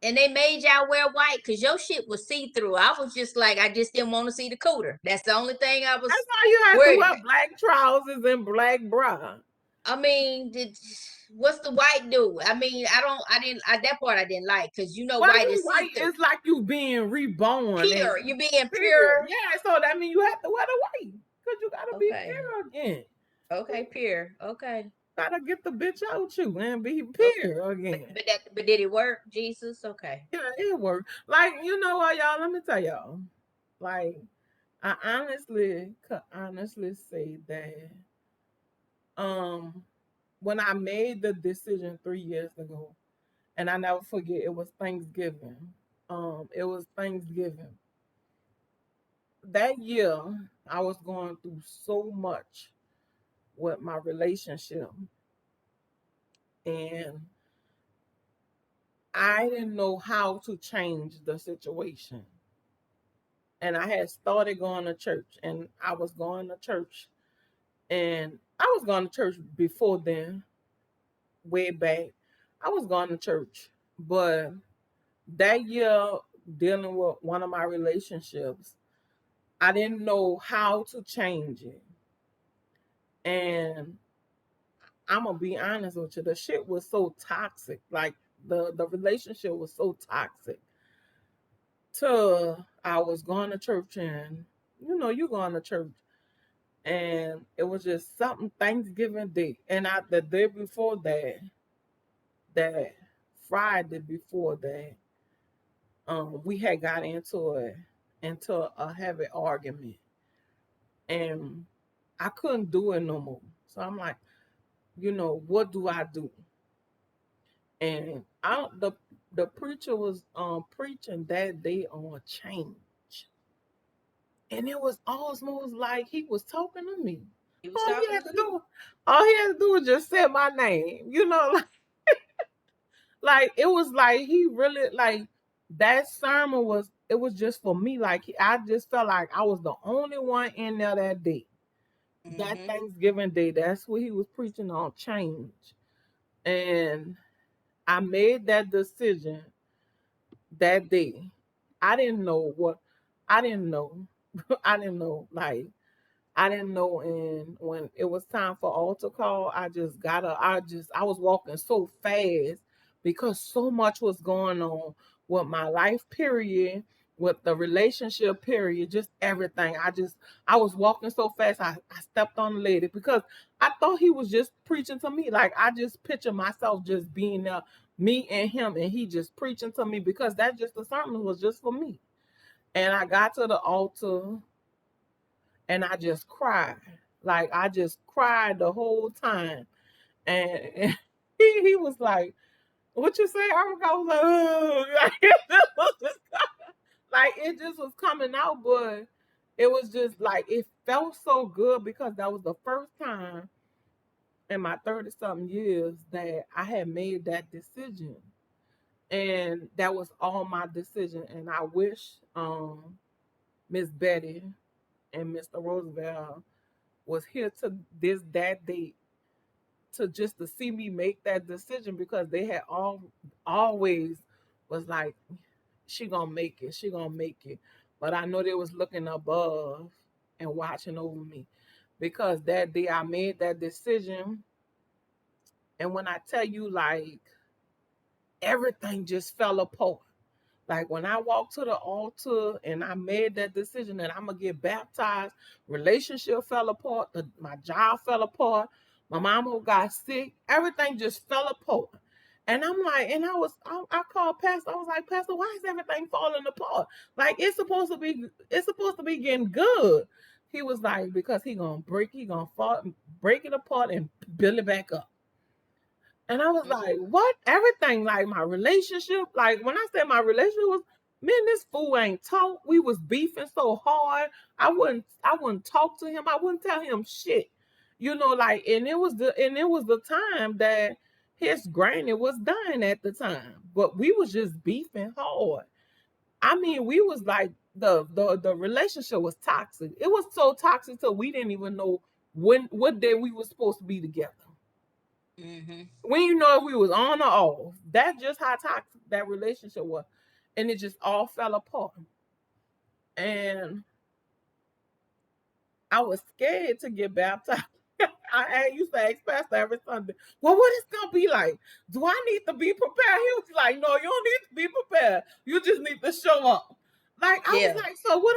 And they made y'all wear white because your shit was see through. I was just like, I just didn't want to see the cooter. That's the only thing I was that's why you had to worried wear about. black trousers and black bra. I mean, what's the white do? I mean, I didn't, that part I didn't like, because white Wearing is see white through. is like you being reborn and Pure. You being pure. pure. Yeah, so that means you have to wear the white because you gotta be Okay. pure again. Okay, pure. Okay. Gotta get the bitch out you and be Okay. pure But again. but that but did it work, Jesus? Okay. Yeah, it worked. Like, you know what, y'all? Let me tell y'all. Like, I honestly could honestly say that um when I made the decision 3 years ago, and I never forget, it was Thanksgiving. It was Thanksgiving. That year I was going through so much with my relationship, and I didn't know how to change the situation. And I had started going to church, and I was going to church, and I was going to church before then, way back. I was going to church, but that year, dealing with one of my relationships, I didn't know how to change it. And I'm gonna be honest with you, the shit was so toxic. Like the relationship was so toxic. Till I was going to church, and you going to church, and it was just something Thanksgiving Day, and the day before that Friday before that, we had got into a heavy argument, and I couldn't do it no more. So I'm like, what do I do? And the preacher was preaching that day on change, and it was almost like he was talking to me. He was All he talking had to to you. do, all he had to do was just say my name. Like it was like he really like that sermon was. It was just for me. Like I just felt like I was the only one in there that day. That Mm-hmm. Thanksgiving day, that's what he was preaching on change. And I made that decision that day. I didn't know what I didn't know. I didn't know. Like I didn't know, and when it was time for altar call, I was walking so fast because so much was going on with my life period, with the relationship period, just everything. I was walking so fast, I stepped on the lady because I thought he was just preaching to me. Like I just picture myself just being there, me and him, and he just preaching to me because that just the sermon was just for me. And I got to the altar and I just cried. Like I just cried the whole time. And he was like, "What you say?" I was like, "Oh," like it just was coming out, but it was just like it felt so good because that was the first time in my 30 something years that I had made that decision. And that was all my decision. And I wish Miss Betty and Mr. Roosevelt was here to this that date to just to see me make that decision because they had always was like she gonna make it, she gonna make it. But I know they was looking above and watching over me because that day I made that decision. And when I tell you, like, everything just fell apart. Like when I walked to the altar and I made that decision that I'm gonna get baptized, relationship fell apart, my job fell apart, my mama got sick, everything just fell apart. And I'm like, and I called Pastor. I was like, Pastor, why is everything falling apart? Like it's supposed to be getting good. He was like, because he gonna fall, break it apart and build it back up. And I was like, what? Everything, like my relationship, like when I said my relationship was, man, this fool ain't talk. We was beefing so hard. I wouldn't talk to him. I wouldn't tell him shit. Like, and it was the time that his granny was dying at the time. But we was just beefing hard. I mean, we was like the relationship was toxic. It was so toxic till we didn't even know what day we were supposed to be together. Mm-hmm. When you know if we was on or off. That's just how toxic that relationship was. And it just all fell apart. And I was scared to get baptized. I used to ask Pastor every Sunday, well, what is gonna be like? Do I need to be prepared? He was like, no, you don't need to be prepared. You just need to show up. Like I was Yeah. like, so what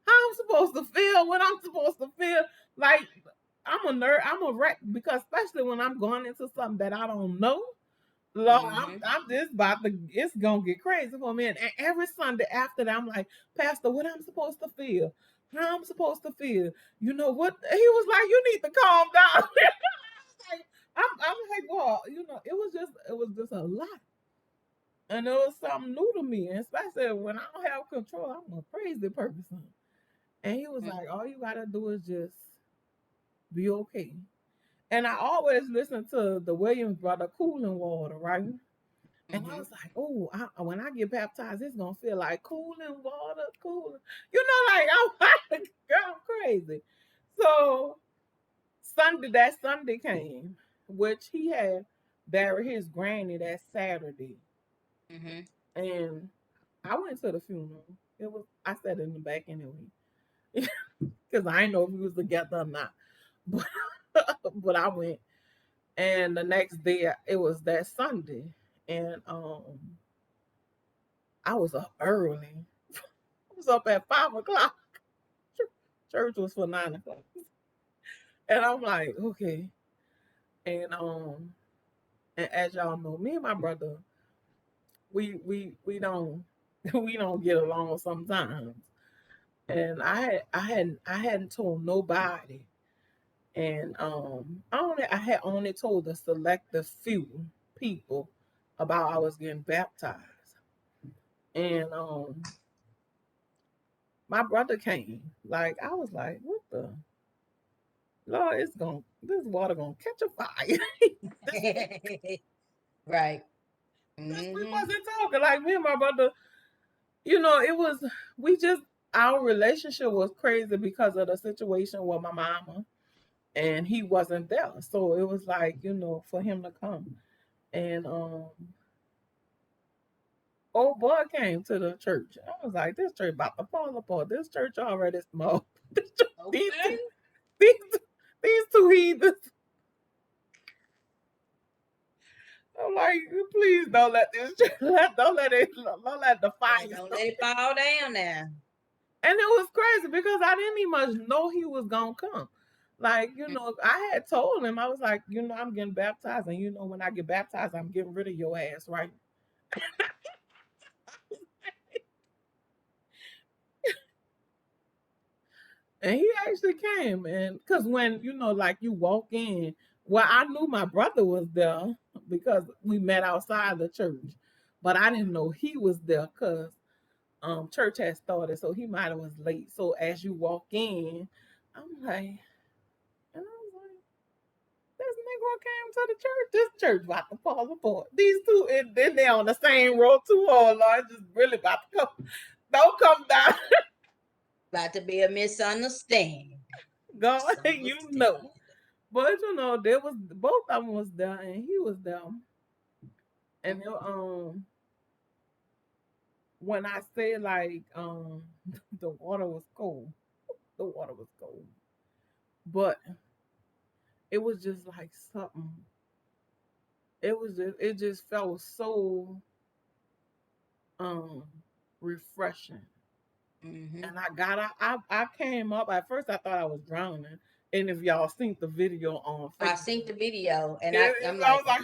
how I'm supposed to feel, what I'm supposed to feel. Like I'm a wreck because especially when I'm going into something that I don't know. Lord, Mm-hmm. I'm just about to, it's gonna get crazy for me. And every Sunday after that, I'm like, Pastor, what I'm supposed to feel? How I'm supposed to feel? You know what? He was like, you need to calm down. like, I'm like, well, it was just a lot. And it was something new to me. And especially when I don't have control, I'm a crazy person. And he was like, all you gotta do is just be okay. And I always listen to the Williams brother cooling water, right? And I Mm-hmm. was like, oh, when I get baptized, it's gonna feel like cooling water, cooling. Like I'm like, girl, I'm crazy. So that Sunday came, which he had buried his granny that Saturday, Mm-hmm. and I went to the funeral. I sat in the back anyway, because I didn't know if we was together or not. But but I went, and the next day it was that Sunday, and I was up early. I was up at 5 o'clock. Church was for 9 o'clock. And I'm like, okay. And as y'all know, me and my brother, we don't we don't get along sometimes. And I hadn't told nobody. And I had only told a selective few people about I was getting baptized. And my brother came. Like I was like, what the Lord, this water gonna catch a fire. this Right. this we Mm-hmm. wasn't talking. Like me and my brother, it was we just our relationship was crazy because of the situation with my mama. and he wasn't there. So it was like, for him to come. And old boy came to the church. I was like, this church about to fall apart. This church already small. these Okay. two, these these two heathens. I'm like, please don't let this don't let the Yeah, fire don't start. let it fall down now. And it was crazy because I didn't even know he was gonna come. Like, I had told him, I was like, I'm getting baptized, and when I get baptized, I'm getting rid of your ass, right? And he actually came, and because when like you walk in, well, I knew my brother was there because we met outside the church, but I didn't know he was there because church had started, so he might have was late. So as you walk in, I'm like, and I was like, this Negro came to the church. This church about to fall apart. These two, and then they on the same road too. Oh Lord, just really about to come. Don't come down. About to be a misunderstanding. God, Misunderstanding. But there was both of them was there, and he was there. And when I say like the water was cold, the water was cold, but it was just like something. It just felt so um refreshing. Mm-hmm. And I got out. I came up. At first, I thought I was drowning. And if y'all seen the video on I seen Facebook, the video and I'm I like, was like,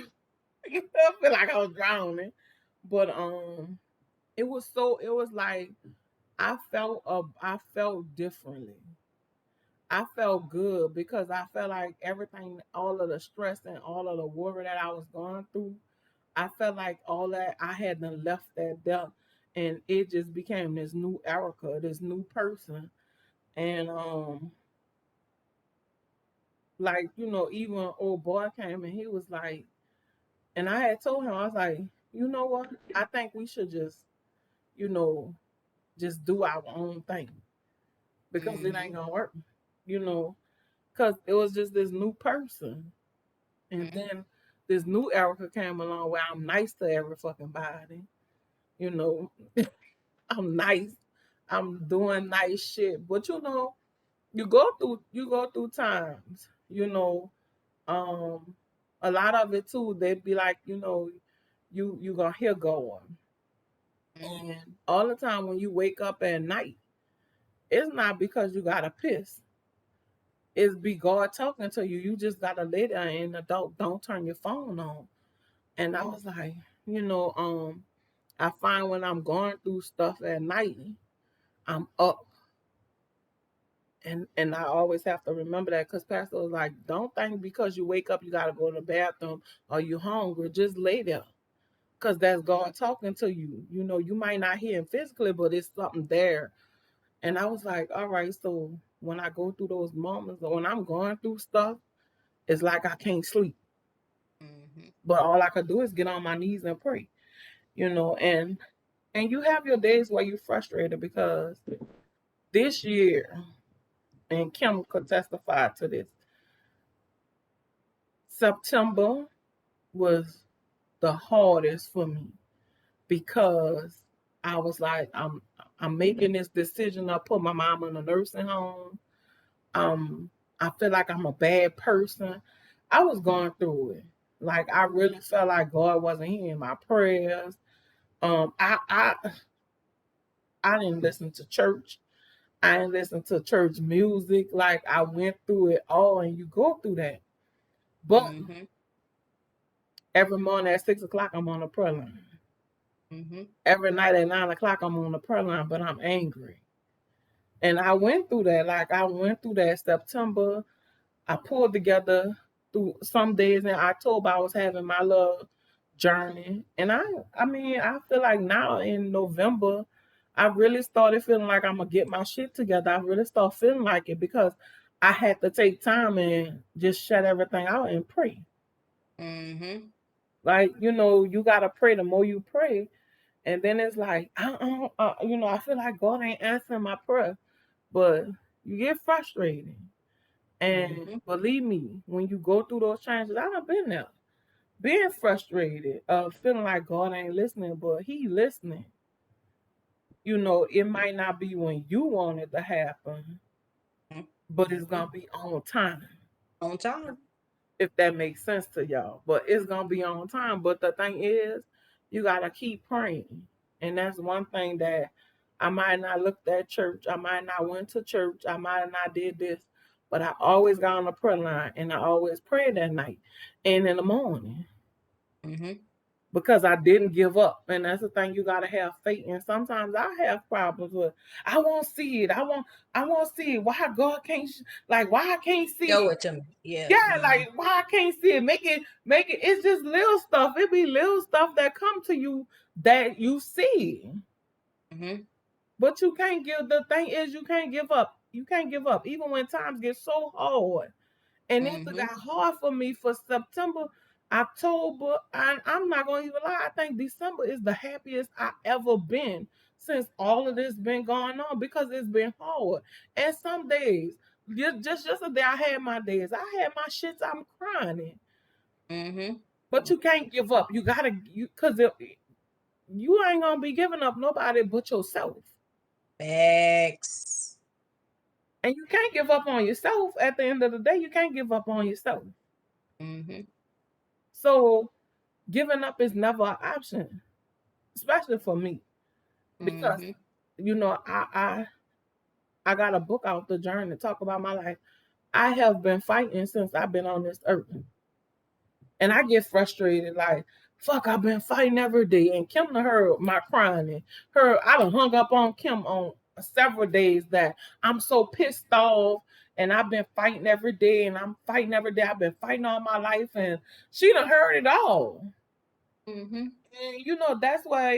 I feel like I was drowning. But it was so. It was like I felt differently. I felt good because I felt like everything, all of the stress and all of the worry that I was going through, I felt like all that I had done left that there, and it just became this new Erica, this new person. And like, even old boy came and he was like, and I had told him, I was like, you know what? I think we should you know, just do our own thing because it mm-hmm, ain't gonna work, you know, because it was just this new person. And mm-hmm, then this new Erica came along where I'm nice to every fucking body, you know, I'm nice, I'm doing nice shit. But you go through times, um a lot of it too, they'd be like, you gonna hear going. mm-hmm, And all the time when you wake up at night, it's not because you gotta piss. It's be God talking to you. You just gotta lay there and don't turn your phone on. And I was like, you know, um, I find when I'm going through stuff at night, I'm up. And I always have to remember that because Pastor was like, don't think because you wake up you gotta go to the bathroom or you hungry. Just lay there. Because that's God talking to you. You might not hear him physically, but it's something there. And I was like, all right, so when I go through those moments or when I'm going through stuff, it's like I can't sleep. mm-hmm, But all I could do is get on my knees and pray, and you have your days where you're frustrated because this year, and Kim could testify to this, September was the hardest for me because I was like, I'm making this decision. I put my mom in a nursing home. Um, I feel like I'm a bad person. I was going through it. Like I really felt like God wasn't hearing my prayers. I didn't listen to church. I didn't listen to church music. Like I went through it all, and you go through that. But mm-hmm, every morning at 6 o'clock, I'm on a prayer line. mm-hmm, Every night at 9 o'clock, I'm on the prayer line, but I'm angry. And I went through that. Like I went through that September. I pulled together through some days in October. I was having my little journey, and I mean, I feel like now in November, I really started feeling like I'm gonna get my shit together. I really started feeling like it because I had to take time and just shut everything out and pray. mm-hmm. Like you gotta pray. The more you pray, and then it's like I feel like God ain't answering my prayer, but you get frustrated. And believe me, when you go through those changes, I done been there. Being frustrated, feeling like God ain't listening, but He listening. It might not be when you want it to happen, but it's gonna be on time. On time. If that makes sense to y'all. But it's gonna be on time. But the thing is, you gotta keep praying. And that's one thing that I might not looked at church, I might not went to church, I might not did this, but I always got on the prayer line and I always prayed that night and in the morning. Because I didn't give up. And that's the thing, you gotta have faith. And sometimes I have problems with I won't see it. I won't see it. Why God can't why I can't see Show it? it to me. Yeah. Yeah, like why I can't see it. Make it. It's just little stuff. It be little stuff that come to you that you see. But you can't give. The thing is, you can't give up. You can't give up, even when times get so hard. And it got hard for me for September, October, and I'm not gonna even lie. I think December is the happiest I ever been since all of this been going on because it's been hard. And some days, just yesterday, I had my days. I had my shits. I'm crying. But you can't give up. You gotta, because you ain't gonna be giving up nobody but yourself. Facts. And you can't give up on yourself. At the end of the day, you can't give up on yourself. So giving up is never an option, especially for me, because I got a book out, The Journey, to talk about my life. I have been fighting since I've been on this earth, and I get frustrated like. Fuck, I've been fighting every day. And Kim done heard my crying. And I done hung up on Kim on several days that I'm so pissed off. And I've been fighting every day. And I'm fighting every day. I've been fighting all my life. And she done heard it all. And that's why,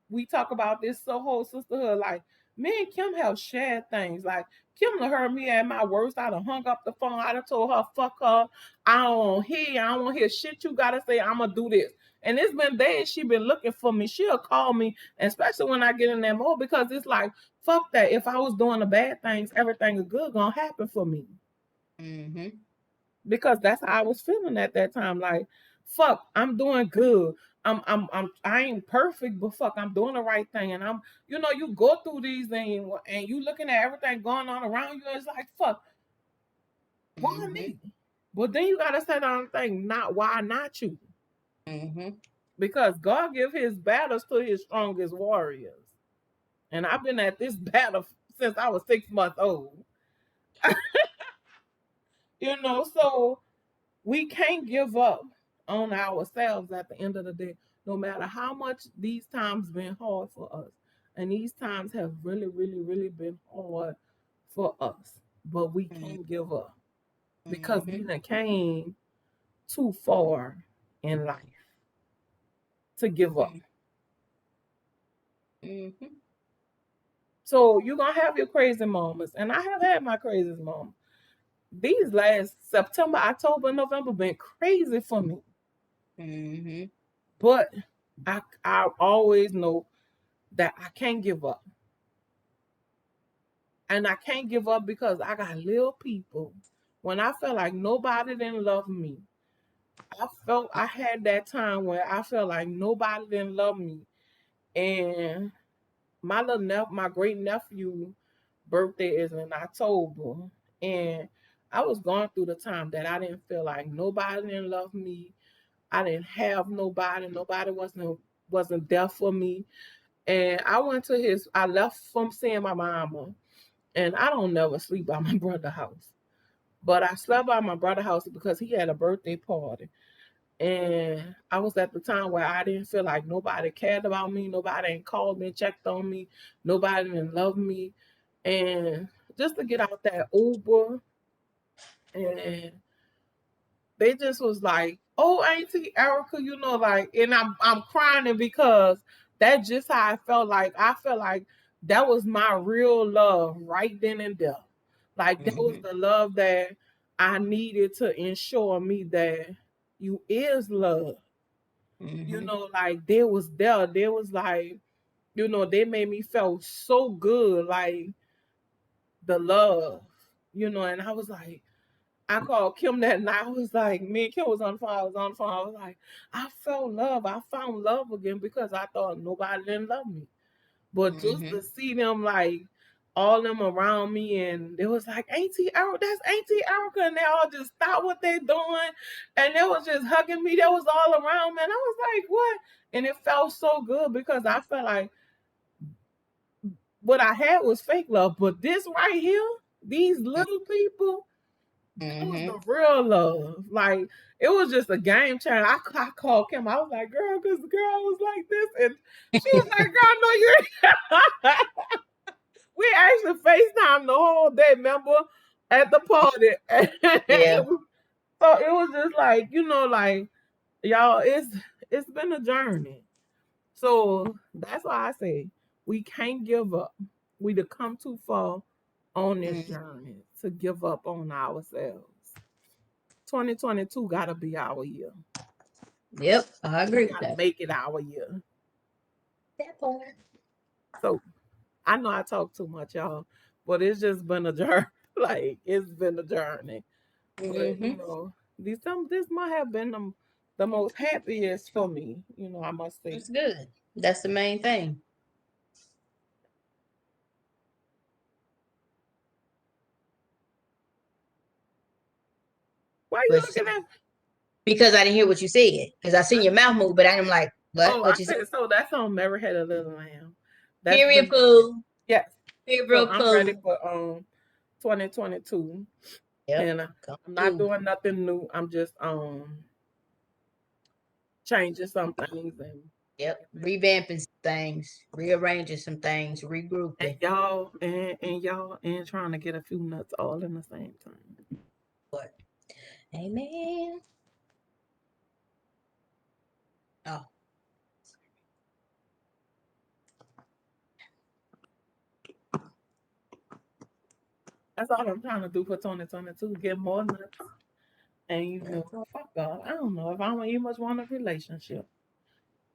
we talk about this whole sisterhood. Like, me and Kim have shared things. Like, Kim done heard me at my worst. I done hung up the phone. I done told her, fuck her. I don't want to hear shit you gotta say. I'ma do this. And it's been days she been looking for me. She'll call me, especially when I get in that mode, because it's like, fuck that. If I was doing the bad things, everything is good gonna happen for me. Because that's how I was feeling at that time. Like, fuck, I'm doing good. I ain't perfect, but fuck, I'm doing the right thing. And you go through these things and you looking at everything going on around you, and it's like, fuck, why me? But then you gotta say down and think, not why not you? Because God give his battles to his strongest warriors. And I've been at this battle since I was 6 months old. So we can't give up on ourselves at the end of the day, no matter how much these times been hard for us. And these times have really, really, really been hard for us. But we can't give up because we done came too far in life to give up. So you're going to have your crazy moments. And I have had my craziest moments. These last September, October, November been crazy for me. But I always know that I can't give up. And I can't give up because I got little people. When I felt like nobody didn't love me, I had that time where I felt like nobody didn't love me. And my great nephew birthday is in October. And I was going through the time that I didn't feel like nobody didn't love me. I didn't have nobody. Nobody wasn't there for me. And I left from seeing my mama. And I don't never sleep by my brother's house. But I slept by my brother's house because he had a birthday party. And I was at the time where I didn't feel like nobody cared about me. Nobody ain't called me, checked on me. Nobody didn't love me. And just to get out that Uber, and they just was like, "Oh, Auntie Erica," and I'm crying because that's just how I felt like. I felt like that was my real love right then and there. Like that was the love that I needed to ensure me that you is love. Like they was there. They was like, they made me feel so good, like the love. And I was like, I called Kim that night. I was like, me and Kim was on the phone. I was on the phone. I was like, I felt love. I found love again because I thought nobody didn't love me. But just Mm-hmm. to see them like all them around me, and it was like Auntie Erica, that's Auntie Erica, and they all just stopped what they're doing, and they was just hugging me. That was all around me, and I was like, what? And it felt so good because I felt like what I had was fake love, but this right here, these little people, that was Mm-hmm. the real love. Like it was just a game changer. I called Kim. I was like, girl, because the girl was like this, and she was like, girl, no, you ain't. We actually FaceTime the whole day, remember, at the party. Yeah. So it was just like, like y'all, it's been a journey. So that's why I say we can't give up. We to come too far on this Mm. journey to give up on ourselves. 2022 gotta be our year. Yep, I We agree with gotta that. make it our year. That part. So I know I talk too much, y'all, but it's just been a journey. Like it's been a journey. But Mm-hmm. this might have been the most happiest for me. I must say. That's good. That's the main thing. Why you But looking at? because I didn't hear what you said, because I seen I, your mouth move, but I'm like, what? oh, I What you said? said so. That's on Mary Had a Little Lamb. That's Period, been poo. yes. So Period, I'm ready poo. for 2022, Yep. and Come I'm not through. doing nothing new. I'm just changing some things Yep. Revamping some things, rearranging some things, and regrouping. y'all and trying to get a few nuts all in the same time. But amen. Oh, That's all I'm trying to do for 2022. Get more nuts. And that's all. fuck God. I don't know if I want you much want a relationship.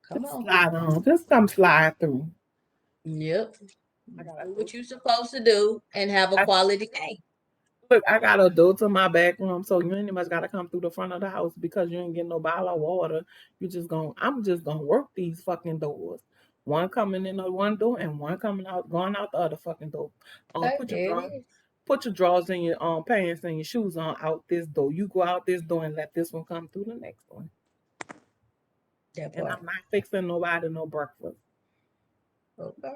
Come Just on. slide on. Just come slide through. Yep. I gotta Do go what to you're my supposed to do and have a I, quality day. look, I got a door to my back room, so you ain't much gotta come through the front of the house because you ain't getting no bottle of water. I'm just gonna work these fucking doors. One coming in the one door and one coming out, going out the other fucking door. Okay, Put your there it is. drawers in your pants and your shoes on out this door. You go out this door and let this one come through the next one. That And part. I'm not fixing nobody no breakfast. Okay.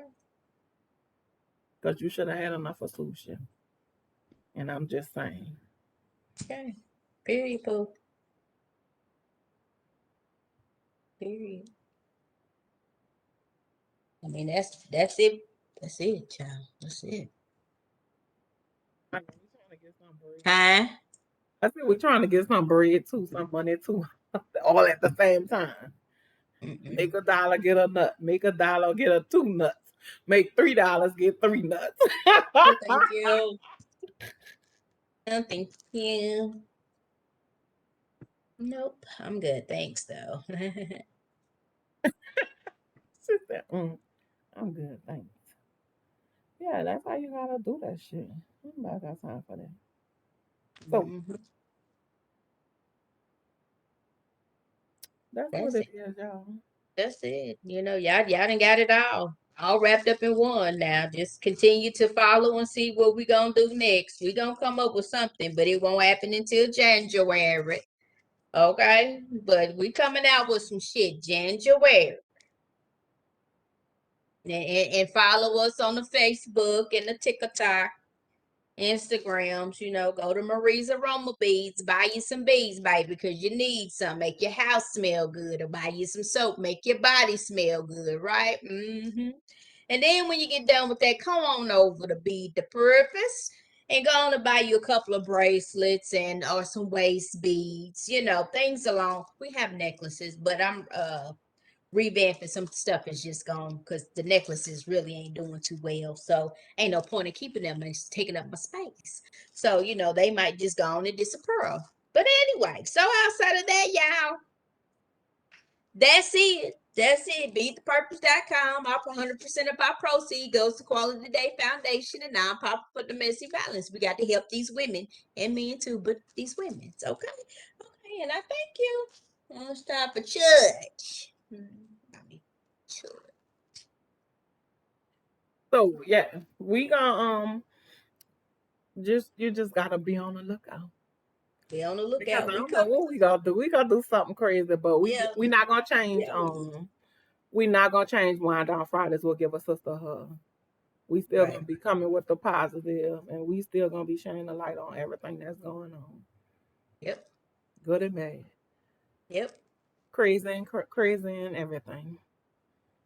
Because you should have had enough of sushi. And I'm just saying. Okay. Period, poo. Period. I mean, that's it. That's it, child. That's it. I know we're trying to get some bread. Huh? I said we're trying to get some bread too, some money too, all at the same time. Mm-mm. Make $1, get a nut. Make $1, get a two nuts. Make $3, get three nuts. No, thank you. No, thank you. Nope. I'm good. Thanks, though. She said, I'm good, thanks. Yeah, that's how you gotta do that shit. Nobody got time for that. So Mhm. that's what That's it it. is, y'all. That's it. Y'all done got it all wrapped up in one now. Just continue to follow and see what we gonna do next. We gonna come up with something, but it won't happen until January. Okay, but we coming out with some shit January. And follow us on the Facebook and the TikTok, Instagrams. Go to Marie's Aroma Beads, buy you some beads, baby, because you need some. Make your house smell good, or buy you some soap, make your body smell good, right? And then when you get done with that, come on over to Bead the Purpose and go on to buy you a couple of bracelets and or some waist beads, things along. We have necklaces, but I'm revamping some stuff is just gone because the necklaces really ain't doing too well. So ain't no point in keeping them. It's taking up my space. So, they might just go on and disappear. But anyway, so outside of that, y'all, that's it. That's it. BeatThePurpose.com. Our 100% of our proceed goes to Quality Day Foundation and nonprofit for domestic violence. We got to help these women and men too, but these women. It's okay. Okay, and I thank you. It's time for church. I mean, church. So yeah, we gonna you just gotta be on the lookout. Be on the Because lookout. I We don't know coming. what we gonna do. We gonna do something crazy, but Yeah, we not gonna change. yeah. We not gonna change Wind Down Fridays. Will give a sister a hug. We still Right. gonna be coming with the positive, and we still gonna be shining the light on everything that's going on, Yep. good and bad, Yep. crazy and everything.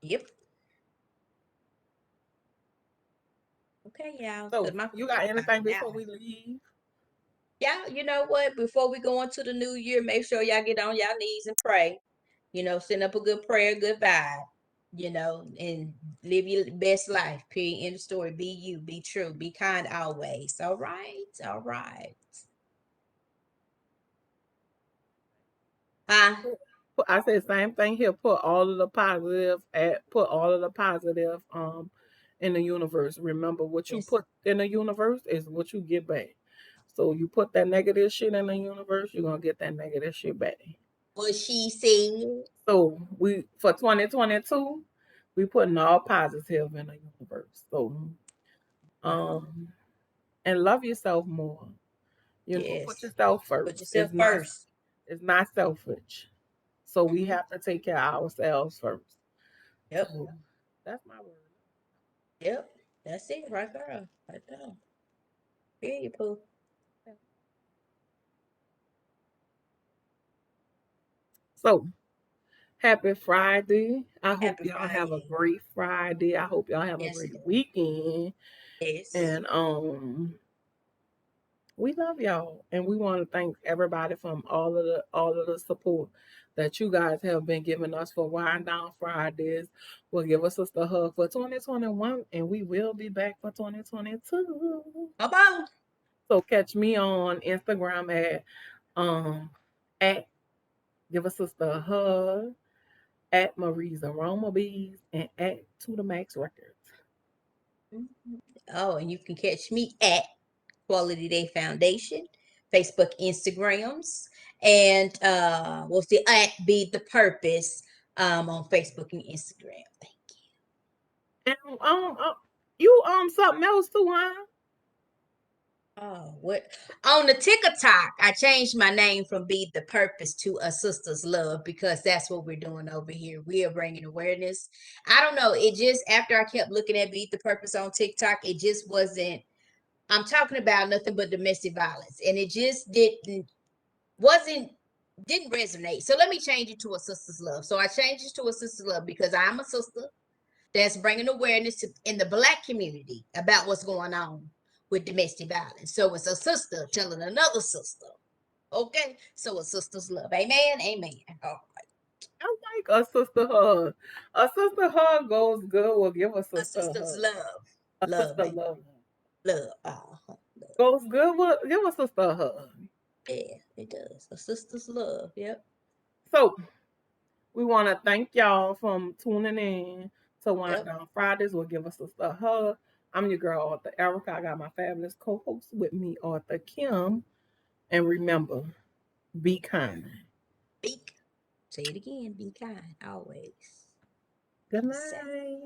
Yep. Okay, y'all. So Cause my you got anything now. before we leave? Yeah, you know what? Before we go into the new year, make sure y'all get on y'all knees and pray. Send up a good prayer, good vibe, and live your best life. Period. End of story. Be you, be true, be kind always. All right. All right. Huh? I said same thing here. Put all of the positive in the universe. Remember, what you Yes. put in the universe is what you get back. So you put that negative shit in the universe, you're gonna get that negative shit back. What she said. So we for 2022, we putting all positive in the universe. So um and love yourself more. Put Yes. yourself Put first. yourself first. It's not selfish. So we Hmm. have to take care of ourselves first. Yep. So that's my word. Yep. That's it right there. Right there. Here you poo. So happy Friday. I hope Happy y'all have a Friday. great Friday. I hope y'all have a Yes, great Lord. weekend. Yes. And we love y'all, and we want to thank everybody from all of the support that you guys have been giving us for Wind Down Fridays. Will give us a hug for 2021, and we will be back for 2022. Come on. So catch me on Instagram um at give a sister a hug, at Marie's Aroma Bees, and at To The Max Records. Oh, and you can catch me at Quality Day Foundation, Facebook, Instagrams, and what's the at Be the Purpose on Facebook and Instagram. And you something else too, huh? Oh, what on the TikTok? I changed my name from Be the Purpose to A Sister's Love because that's what we're doing over here. We are bringing awareness. I don't know. It just after I kept looking at Be the Purpose on TikTok, it just wasn't. I'm talking about nothing but domestic violence, and it just wasn't didn't resonate. So let me change it to A Sister's Love. So I changed it to A Sister's Love because I'm a sister that's bringing awareness in the Black community about what's going on with domestic violence. So it's a sister telling another sister. Okay, so A Sister's Love. Amen. Amen. Oh, I like a sister hug. A sister hug goes good. We'll give a A sister a Sister's hug. Love. A Love, sister baby. love Love. Oh, love. goes good. We'll give a sister a hug. Yeah, it does. A Sister's Love. Yep. So we want to thank y'all from tuning in to Wind Yep. Down Fridays. We'll give a sister a hug. I'm your girl, Arthur Erica. I got my fabulous co-host with me, Arthur Kim. And remember, be kind. Be, say it again. Be kind always. Good Peace out. night.